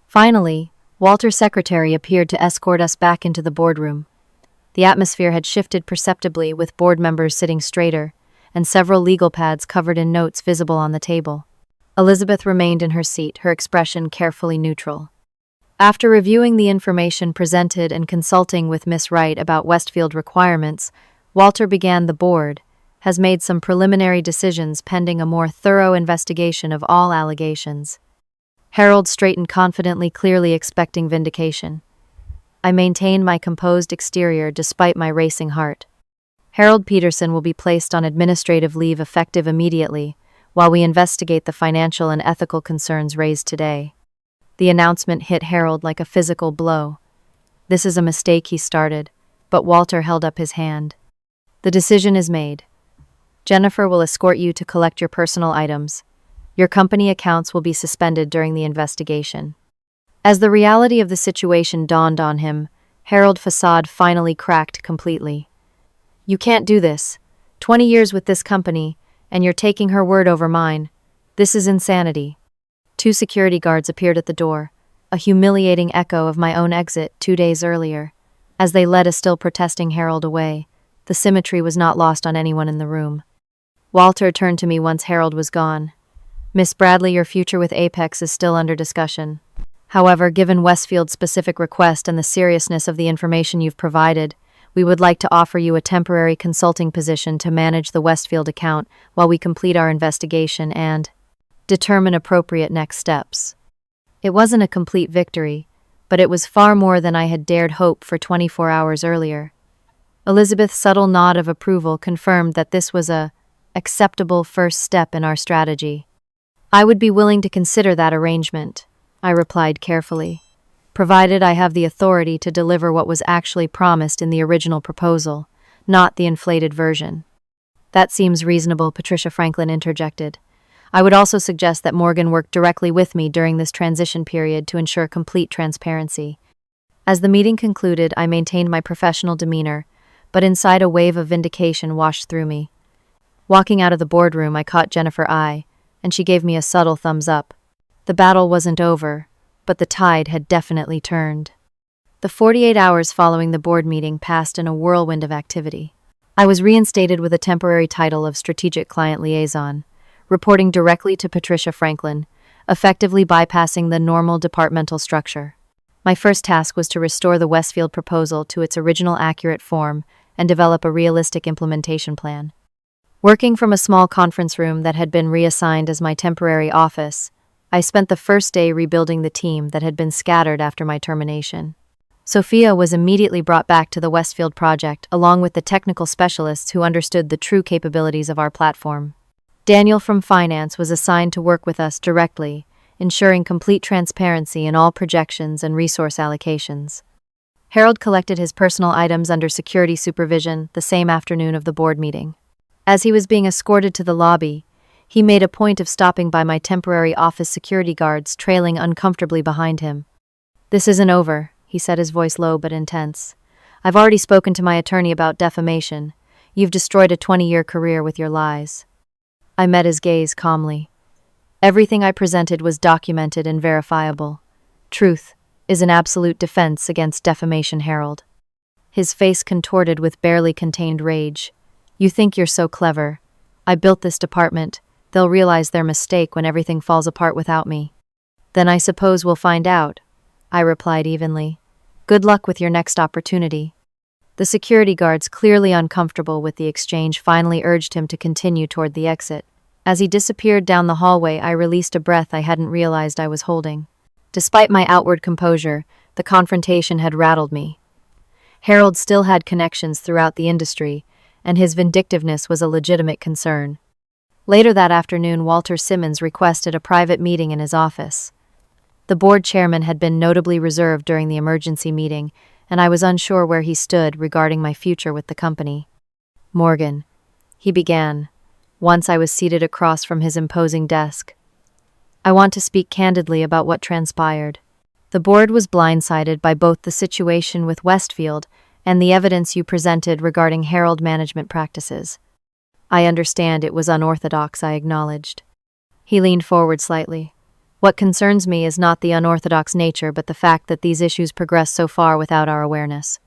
Finally, Walter's secretary appeared to escort us back into the boardroom. The atmosphere had shifted perceptibly, with board members sitting straighter, and several legal pads covered in notes visible on the table. Elizabeth remained in her seat, her expression carefully neutral. After reviewing the information presented and consulting with Miss Wright about Westfield requirements, Walter began. "The board has made some preliminary decisions pending a more thorough investigation of all allegations." Harold straightened confidently, clearly expecting vindication. I maintained my composed exterior despite my racing heart. "Harold Peterson will be placed on administrative leave effective immediately, while we investigate the financial and ethical concerns raised today." The announcement hit Harold like a physical blow. "This is a mistake," he started, but Walter held up his hand. "The decision is made. Jennifer will escort you to collect your personal items. Your company accounts will be suspended during the investigation." As the reality of the situation dawned on him, Harold's facade finally cracked completely. "You can't do this. 20 years with this company, and you're taking her word over mine. This is insanity." 2 security guards appeared at the door, a humiliating echo of my own exit 2 days earlier. As they led a still protesting Harold away, the symmetry was not lost on anyone in the room. Walter turned to me once Harold was gone. "Miss Bradley, your future with Apex is still under discussion. However, given Westfield's specific request and the seriousness of the information you've provided, we would like to offer you a temporary consulting position to manage the Westfield account while we complete our investigation and determine appropriate next steps." It wasn't a complete victory, but it was far more than I had dared hope for 24 hours earlier. Elizabeth's subtle nod of approval confirmed that this was a acceptable first step in our strategy. "I would be willing to consider that arrangement," I replied carefully, "provided I have the authority to deliver what was actually promised in the original proposal, not the inflated version." "That seems reasonable," Patricia Franklin interjected. "I would also suggest that Morgan work directly with me during this transition period to ensure complete transparency." As the meeting concluded, I maintained my professional demeanor, but inside a wave of vindication washed through me. Walking out of the boardroom, I caught Jennifer's eye, and she gave me a subtle thumbs up. The battle wasn't over, but the tide had definitely turned. The 48 hours following the board meeting passed in a whirlwind of activity. I was reinstated with a temporary title of Strategic Client Liaison, reporting directly to Patricia Franklin, effectively bypassing the normal departmental structure. My first task was to restore the Westfield proposal to its original accurate form and develop a realistic implementation plan. Working from a small conference room that had been reassigned as my temporary office, I spent the first day rebuilding the team that had been scattered after my termination. Sophia was immediately brought back to the Westfield project, along with the technical specialists who understood the true capabilities of our platform. Daniel from finance was assigned to work with us directly, ensuring complete transparency in all projections and resource allocations. Harold collected his personal items under security supervision the same afternoon of the board meeting. As he was being escorted to the lobby, he made a point of stopping by my temporary office security guards trailing uncomfortably behind him. "This isn't over," he said, his voice low but intense. "I've already spoken to my attorney about defamation. You've destroyed a 20-year career with your lies." I met his gaze calmly. Everything I presented was documented and verifiable. Truth is an absolute defense against defamation, Harold. His face contorted with barely contained rage. "You think you're so clever. I built this department. They'll realize their mistake when everything falls apart without me." "Then I suppose we'll find out," I replied evenly. "Good luck with your next opportunity." The security guards, clearly uncomfortable with the exchange, finally urged him to continue toward the exit. As he disappeared down the hallway, I released a breath I hadn't realized I was holding. Despite my outward composure, the confrontation had rattled me. Harold still had connections throughout the industry, and his vindictiveness was a legitimate concern. Later that afternoon, Walter Simmons requested a private meeting in his office. The board chairman had been notably reserved during the emergency meeting, and I was unsure where he stood regarding my future with the company. "Morgan," he began, once I was seated across from his imposing desk, "I want to speak candidly about what transpired. The board was blindsided by both the situation with Westfield and the evidence you presented regarding Harold management practices. I understand it was unorthodox," I acknowledged. He leaned forward slightly. "What concerns me is not the unorthodox nature, but the fact that these issues progressed so far without our awareness.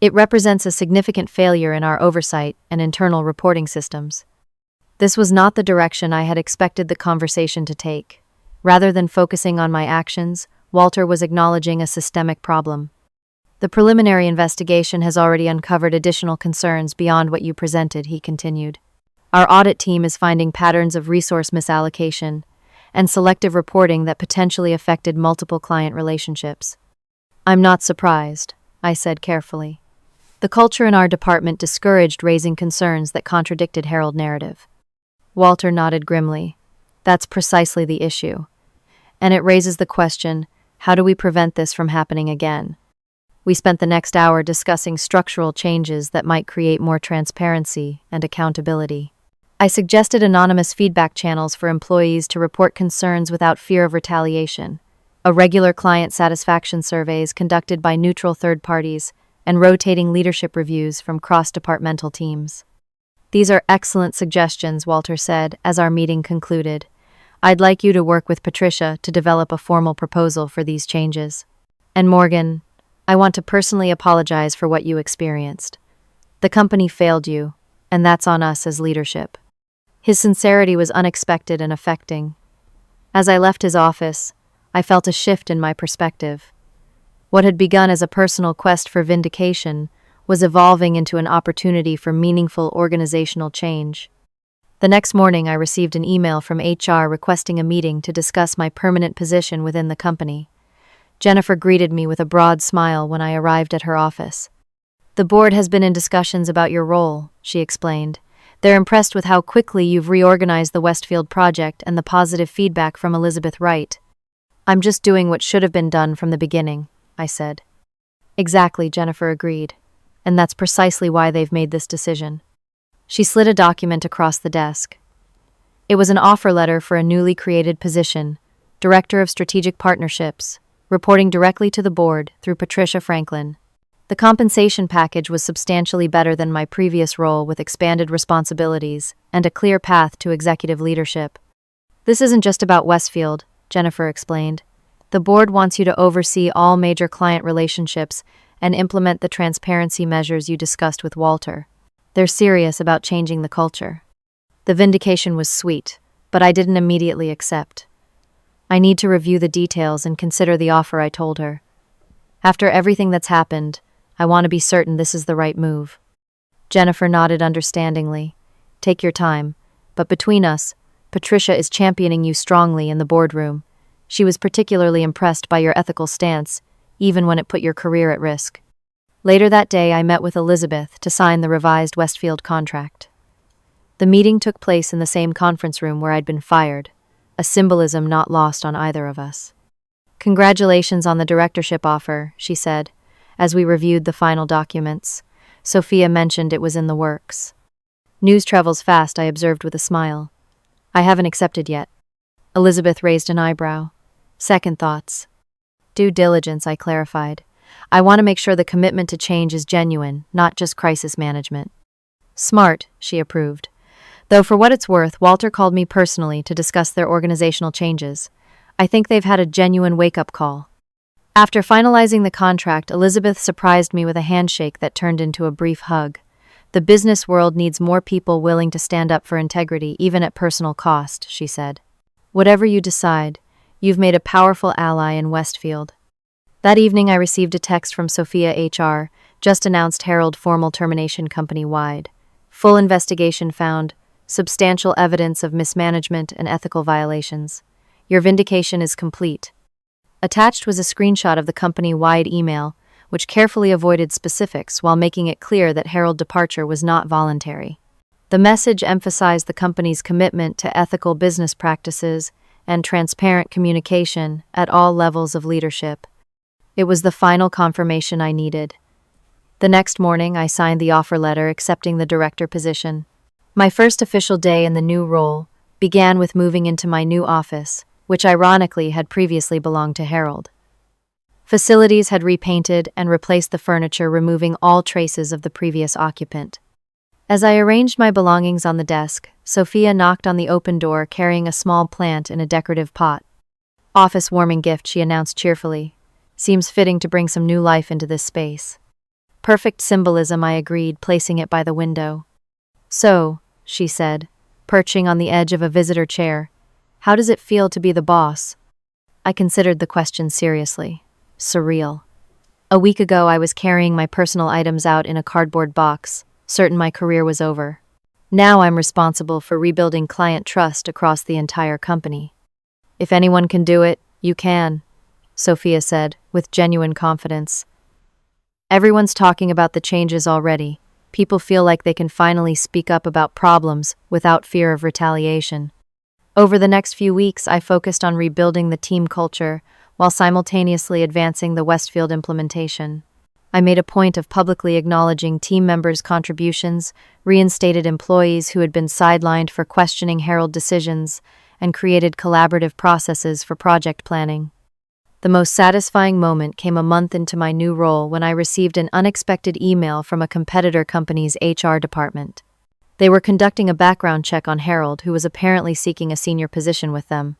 It represents a significant failure in our oversight and internal reporting systems." This was not the direction I had expected the conversation to take. Rather than focusing on my actions, Walter was acknowledging a systemic problem. "The preliminary investigation has already uncovered additional concerns beyond what you presented," he continued. "Our audit team is finding patterns of resource misallocation and selective reporting that potentially affected multiple client relationships." "I'm not surprised," I said carefully. The culture in our department discouraged raising concerns that contradicted Harold's narrative. Walter nodded grimly. "That's precisely the issue. And it raises the question, How do we prevent this from happening again? We spent the next hour discussing structural changes that might create more transparency and accountability. I suggested anonymous feedback channels for employees to report concerns without fear of retaliation, a regular client satisfaction surveys conducted by neutral third parties, and rotating leadership reviews from cross-departmental teams. These are excellent suggestions, Walter said, as our meeting concluded. I'd like you to work with Patricia to develop a formal proposal for these changes. And Morgan, I want to personally apologize for what you experienced. The company failed you, and that's on us as leadership. His sincerity was unexpected and affecting. As I left his office, I felt a shift in my perspective. What had begun as a personal quest for vindication was evolving into an opportunity for meaningful organizational change. The next morning, I received an email from HR requesting a meeting to discuss my permanent position within the company. Jennifer greeted me with a broad smile when I arrived at her office. The board has been in discussions about your role, she explained. They're impressed with how quickly you've reorganized the Westfield project and the positive feedback from Elizabeth Wright. I'm just doing what should have been done from the beginning, I said. Exactly, Jennifer agreed. And that's precisely why they've made this decision. She slid a document across the desk. It was an offer letter for a newly created position, Director of Strategic Partnerships, reporting directly to the board through Patricia Franklin. The compensation package was substantially better than my previous role with expanded responsibilities and a clear path to executive leadership. This isn't just about Westfield, Jennifer explained. The board wants you to oversee all major client relationships and implement the transparency measures you discussed with Walter. They're serious about changing the culture. The vindication was sweet, but I didn't immediately accept. I need to review the details and consider the offer, I told her. After everything that's happened, I want to be certain this is the right move. Jennifer nodded understandingly. Take your time, but between us, Patricia is championing you strongly in the boardroom. She was particularly impressed by your ethical stance, even when it put your career at risk. Later that day, I met with Elizabeth to sign the revised Westfield contract. The meeting took place in the same conference room where I'd been fired, a symbolism not lost on either of us. Congratulations on the directorship offer, she said, as we reviewed the final documents. Sophia mentioned it was in the works. News travels fast, I observed with a smile. I haven't accepted yet. Elizabeth raised an eyebrow. Second thoughts. Due diligence, I clarified. I want to make sure the commitment to change is genuine, not just crisis management. Smart, she approved. Though for what it's worth, Walter called me personally to discuss their organizational changes. I think they've had a genuine wake-up call. After finalizing the contract, Elizabeth surprised me with a handshake that turned into a brief hug. The business world needs more people willing to stand up for integrity, even at personal cost, she said. Whatever you decide, you've made a powerful ally in Westfield. That evening, I received a text from Sophia HR, just announced Herald formal termination company-wide. Full investigation found substantial evidence of mismanagement and ethical violations. Your vindication is complete. Attached was a screenshot of the company-wide email, which carefully avoided specifics while making it clear that Herald departure was not voluntary. The message emphasized the company's commitment to ethical business practices and transparent communication at all levels of leadership. It was the final confirmation I needed. The next morning, I signed the offer letter accepting the director position. My first official day in the new role began with moving into my new office, which ironically had previously belonged to Herald. Facilities had repainted and replaced the furniture, removing all traces of the previous occupant. As I arranged my belongings on the desk, Sophia knocked on the open door carrying a small plant in a decorative pot. Office warming gift, she announced cheerfully. Seems fitting to bring some new life into this space. Perfect symbolism, I agreed, placing it by the window. So, she said, perching on the edge of a visitor chair, how does it feel to be the boss? I considered the question seriously. Surreal. A week ago, I was carrying my personal items out in a cardboard box, certain my career was over. Now I'm responsible for rebuilding client trust across the entire company. If anyone can do it, you can, Sophia said, with genuine confidence. Everyone's talking about the changes already. People feel like they can finally speak up about problems without fear of retaliation. Over the next few weeks, I focused on rebuilding the team culture while simultaneously advancing the Westfield implementation. I made a point of publicly acknowledging team members' contributions, reinstated employees who had been sidelined for questioning Herald decisions, and created collaborative processes for project planning. The most satisfying moment came a month into my new role when I received an unexpected email from a competitor company's HR department. They were conducting a background check on Harold, who was apparently seeking a senior position with them.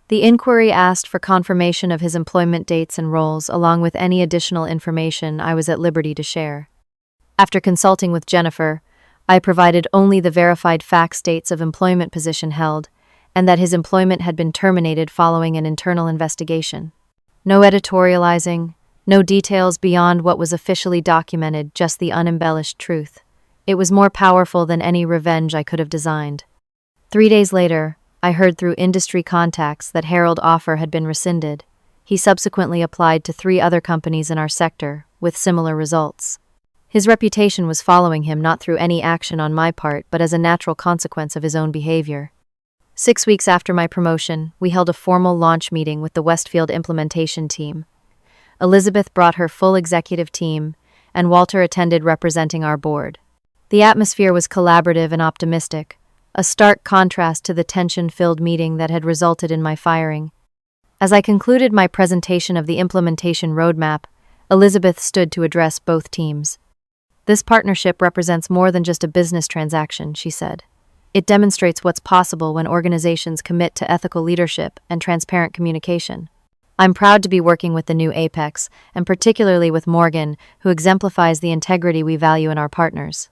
The inquiry asked for confirmation of his employment dates and roles, along with any additional information I was at liberty to share. After consulting with Jennifer, I provided only the verified fact dates of employment position held, and that his employment had been terminated following an internal investigation. No editorializing, no details beyond what was officially documented, just the unembellished truth. It was more powerful than any revenge I could have designed. 3 days later, I heard through industry contacts that Harold's offer had been rescinded. He subsequently applied to 3 other companies in our sector, with similar results. His reputation was following him not through any action on my part, but as a natural consequence of his own behavior. 6 weeks after my promotion, we held a formal launch meeting with the Westfield implementation team. Elizabeth brought her full executive team, and Walter attended representing our board. The atmosphere was collaborative and optimistic, a stark contrast to the tension-filled meeting that had resulted in my firing. As I concluded my presentation of the implementation roadmap, Elizabeth stood to address both teams. "This partnership represents more than just a business transaction," she said. "It demonstrates what's possible when organizations commit to ethical leadership and transparent communication. I'm proud to be working with the new Apex, and particularly with Morgan, who exemplifies the integrity we value in our partners."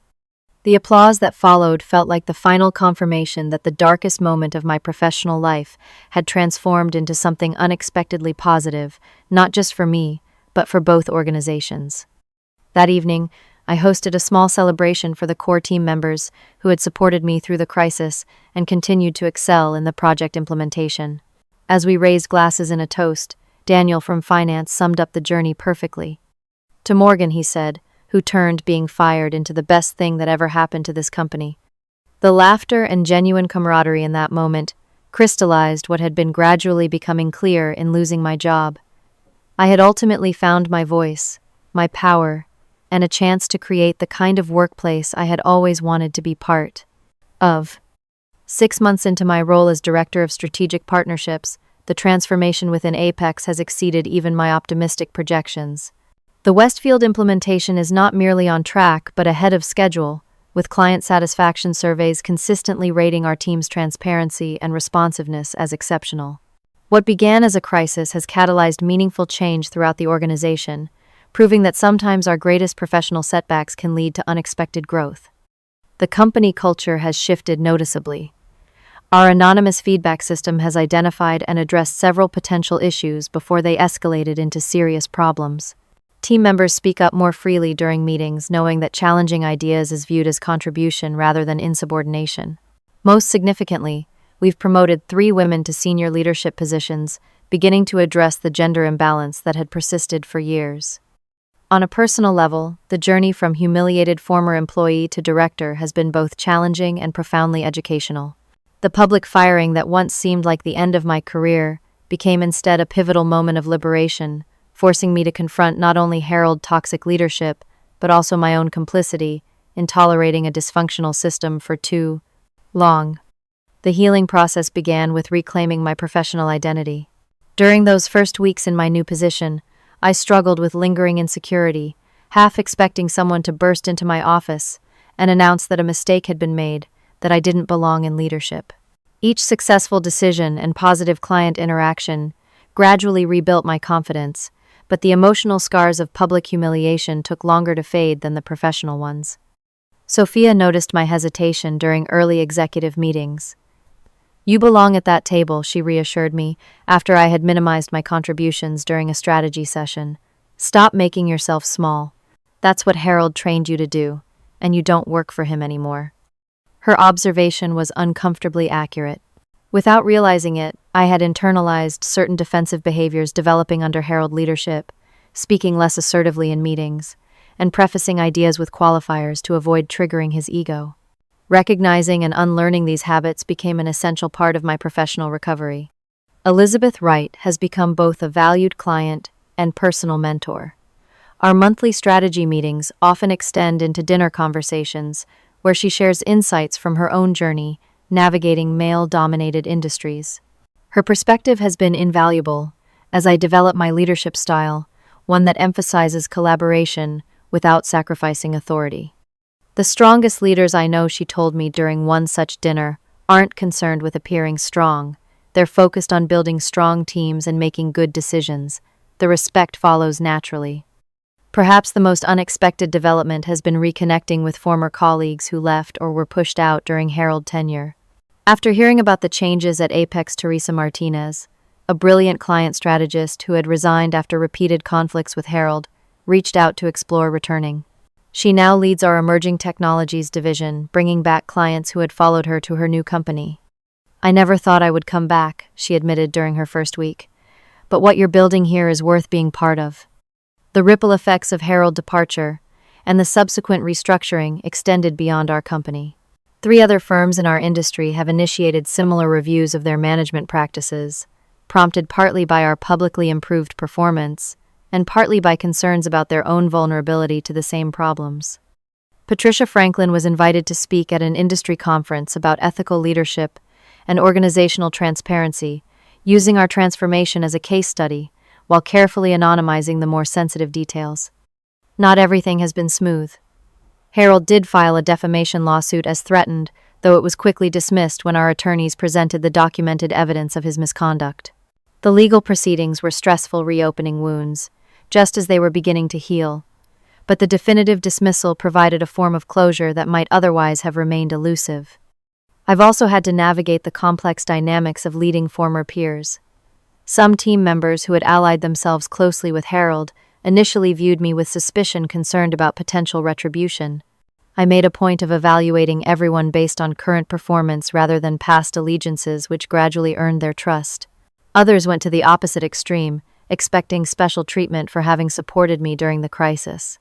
The applause that followed felt like the final confirmation that the darkest moment of my professional life had transformed into something unexpectedly positive, not just for me, but for both organizations. That evening, I hosted a small celebration for the core team members who had supported me through the crisis and continued to excel in the project implementation. As we raised glasses in a toast, Daniel from finance summed up the journey perfectly. To Morgan, he said, who turned being fired into the best thing that ever happened to this company. The laughter and genuine camaraderie in that moment crystallized what had been gradually becoming clear in losing my job. I had ultimately found my voice, my power, and a chance to create the kind of workplace I had always wanted to be part of. 6 months into my role as Director of Strategic Partnerships, the transformation within Apex has exceeded even my optimistic projections. The Westfield implementation is not merely on track, but ahead of schedule, with client satisfaction surveys consistently rating our team's transparency and responsiveness as exceptional. What began as a crisis has catalyzed meaningful change throughout the organization, proving that sometimes our greatest professional setbacks can lead to unexpected growth. The company culture has shifted noticeably. Our anonymous feedback system has identified and addressed several potential issues before they escalated into serious problems. Team members speak up more freely during meetings, knowing that challenging ideas is viewed as contribution rather than insubordination. Most significantly, we've promoted 3 women to senior leadership positions, beginning to address the gender imbalance that had persisted for years. On a personal level, the journey from humiliated former employee to director has been both challenging and profoundly educational. The public firing that once seemed like the end of my career became instead a pivotal moment of liberation, forcing me to confront not only Harold's toxic leadership, but also my own complicity in tolerating a dysfunctional system for too long. The healing process began with reclaiming my professional identity. During those first weeks in my new position, I struggled with lingering insecurity, half expecting someone to burst into my office and announce that a mistake had been made, that I didn't belong in leadership. Each successful decision and positive client interaction gradually rebuilt my confidence, but the emotional scars of public humiliation took longer to fade than the professional ones. Sophia noticed my hesitation during early executive meetings. "You belong at that table," she reassured me, after I had minimized my contributions during a strategy session. "Stop making yourself small. That's what Harold trained you to do, and you don't work for him anymore." Her observation was uncomfortably accurate. Without realizing it, I had internalized certain defensive behaviors developing under Harold leadership, speaking less assertively in meetings, and prefacing ideas with qualifiers to avoid triggering his ego. Recognizing and unlearning these habits became an essential part of my professional recovery. Elizabeth Wright has become both a valued client and personal mentor. Our monthly strategy meetings often extend into dinner conversations, where she shares insights from her own journey navigating male-dominated industries. Her perspective has been invaluable as I develop my leadership style, one that emphasizes collaboration without sacrificing authority. The strongest leaders I know, she told me during one such dinner, aren't concerned with appearing strong. They're focused on building strong teams and making good decisions. The respect follows naturally. Perhaps the most unexpected development has been reconnecting with former colleagues who left or were pushed out during Harold's tenure. After hearing about the changes at Apex, Teresa Martinez, a brilliant client strategist who had resigned after repeated conflicts with Harold, reached out to explore returning. She now leads our emerging technologies division, bringing back clients who had followed her to her new company. "I never thought I would come back," she admitted during her first week. "But what you're building here is worth being part of." The ripple effects of Harold's departure and the subsequent restructuring extended beyond our company. 3 other firms in our industry have initiated similar reviews of their management practices, prompted partly by our publicly improved performance and partly by concerns about their own vulnerability to the same problems. Patricia Franklin was invited to speak at an industry conference about ethical leadership and organizational transparency, using our transformation as a case study while carefully anonymizing the more sensitive details. Not everything has been smooth. Harold did file a defamation lawsuit as threatened, though it was quickly dismissed when our attorneys presented the documented evidence of his misconduct. The legal proceedings were stressful reopening wounds, just as they were beginning to heal, but the definitive dismissal provided a form of closure that might otherwise have remained elusive. I've also had to navigate the complex dynamics of leading former peers. Some team members who had allied themselves closely with Harold initially viewed me with suspicion, concerned about potential retribution. I made a point of evaluating everyone based on current performance rather than past allegiances, which gradually earned their trust. Others went to the opposite extreme, expecting special treatment for having supported me during the crisis.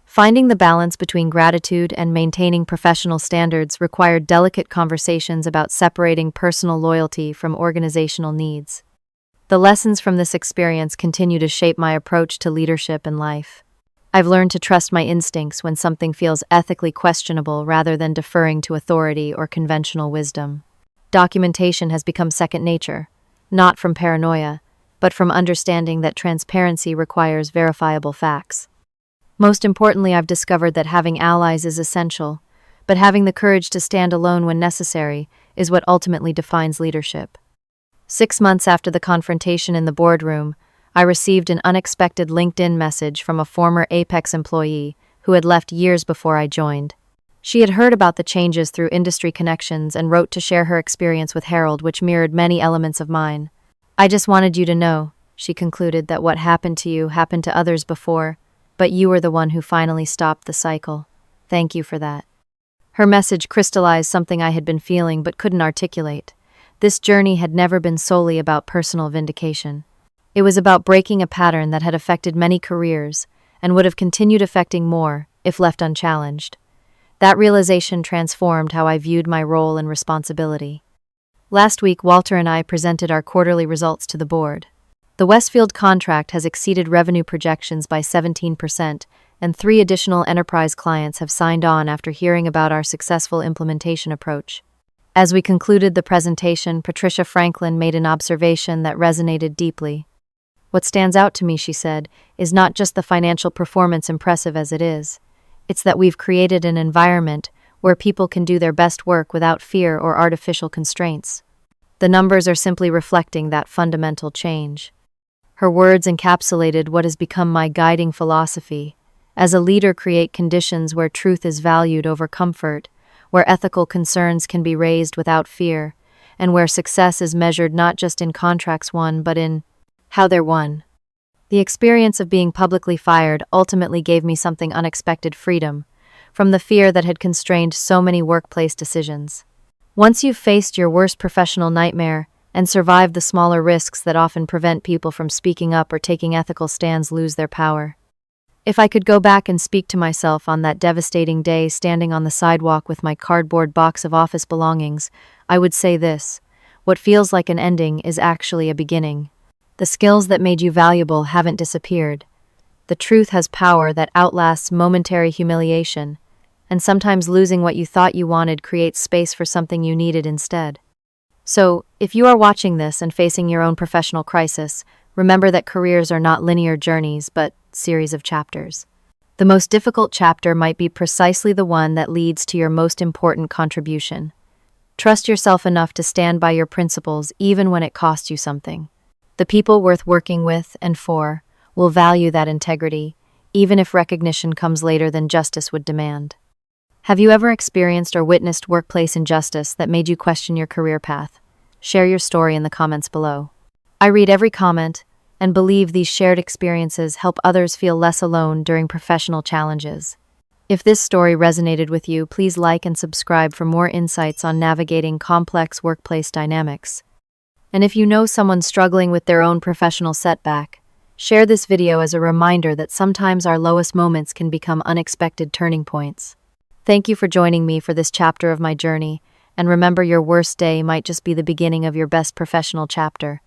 Finding the balance between gratitude and maintaining professional standards required delicate conversations about separating personal loyalty from organizational needs. The lessons from this experience continue to shape my approach to leadership and life. I've learned to trust my instincts when something feels ethically questionable rather than deferring to authority or conventional wisdom. Documentation has become second nature, not from paranoia, but from understanding that transparency requires verifiable facts. Most importantly, I've discovered that having allies is essential, but having the courage to stand alone when necessary is what ultimately defines leadership. 6 months after the confrontation in the boardroom, I received an unexpected LinkedIn message from a former Apex employee who had left years before I joined. She had heard about the changes through industry connections and wrote to share her experience with Harold, which mirrored many elements of mine. "I just wanted you to know," she concluded, "that what happened to you happened to others before, but you were the one who finally stopped the cycle. Thank you for that." Her message crystallized something I had been feeling but couldn't articulate. This journey had never been solely about personal vindication. It was about breaking a pattern that had affected many careers and would have continued affecting more if left unchallenged. That realization transformed how I viewed my role and responsibility. Last week, Walter and I presented our quarterly results to the board. The Westfield contract has exceeded revenue projections by 17%, and 3 additional enterprise clients have signed on after hearing about our successful implementation approach. As we concluded the presentation, Patricia Franklin made an observation that resonated deeply. "What stands out to me," she said, "is not just the financial performance, impressive as it is. It's that we've created an environment where people can do their best work without fear or artificial constraints. The numbers are simply reflecting that fundamental change." Her words encapsulated what has become my guiding philosophy. As a leader, create conditions where truth is valued over comfort, where ethical concerns can be raised without fear, and where success is measured not just in contracts won but in how they're won. The experience of being publicly fired ultimately gave me something unexpected: freedom from the fear that had constrained so many workplace decisions. Once you've faced your worst professional nightmare and survived the smaller risks that often prevent people from speaking up or taking ethical stands, lose their power. If I could go back and speak to myself on that devastating day, standing on the sidewalk with my cardboard box of office belongings, I would say this: what feels like an ending is actually a beginning. The skills that made you valuable haven't disappeared. The truth has power that outlasts momentary humiliation, and sometimes losing what you thought you wanted creates space for something you needed instead. So, if you are watching this and facing your own professional crisis, remember that careers are not linear journeys, but series of chapters. The most difficult chapter might be precisely the one that leads to your most important contribution. Trust yourself enough to stand by your principles even when it costs you something. The people worth working with and for will value that integrity, even if recognition comes later than justice would demand. Have you ever experienced or witnessed workplace injustice that made you question your career path? Share your story in the comments below. I read every comment and believe these shared experiences help others feel less alone during professional challenges. If this story resonated with you, please like and subscribe for more insights on navigating complex workplace dynamics. And if you know someone struggling with their own professional setback, share this video as a reminder that sometimes our lowest moments can become unexpected turning points. Thank you for joining me for this chapter of my journey, and remember, your worst day might just be the beginning of your best professional chapter.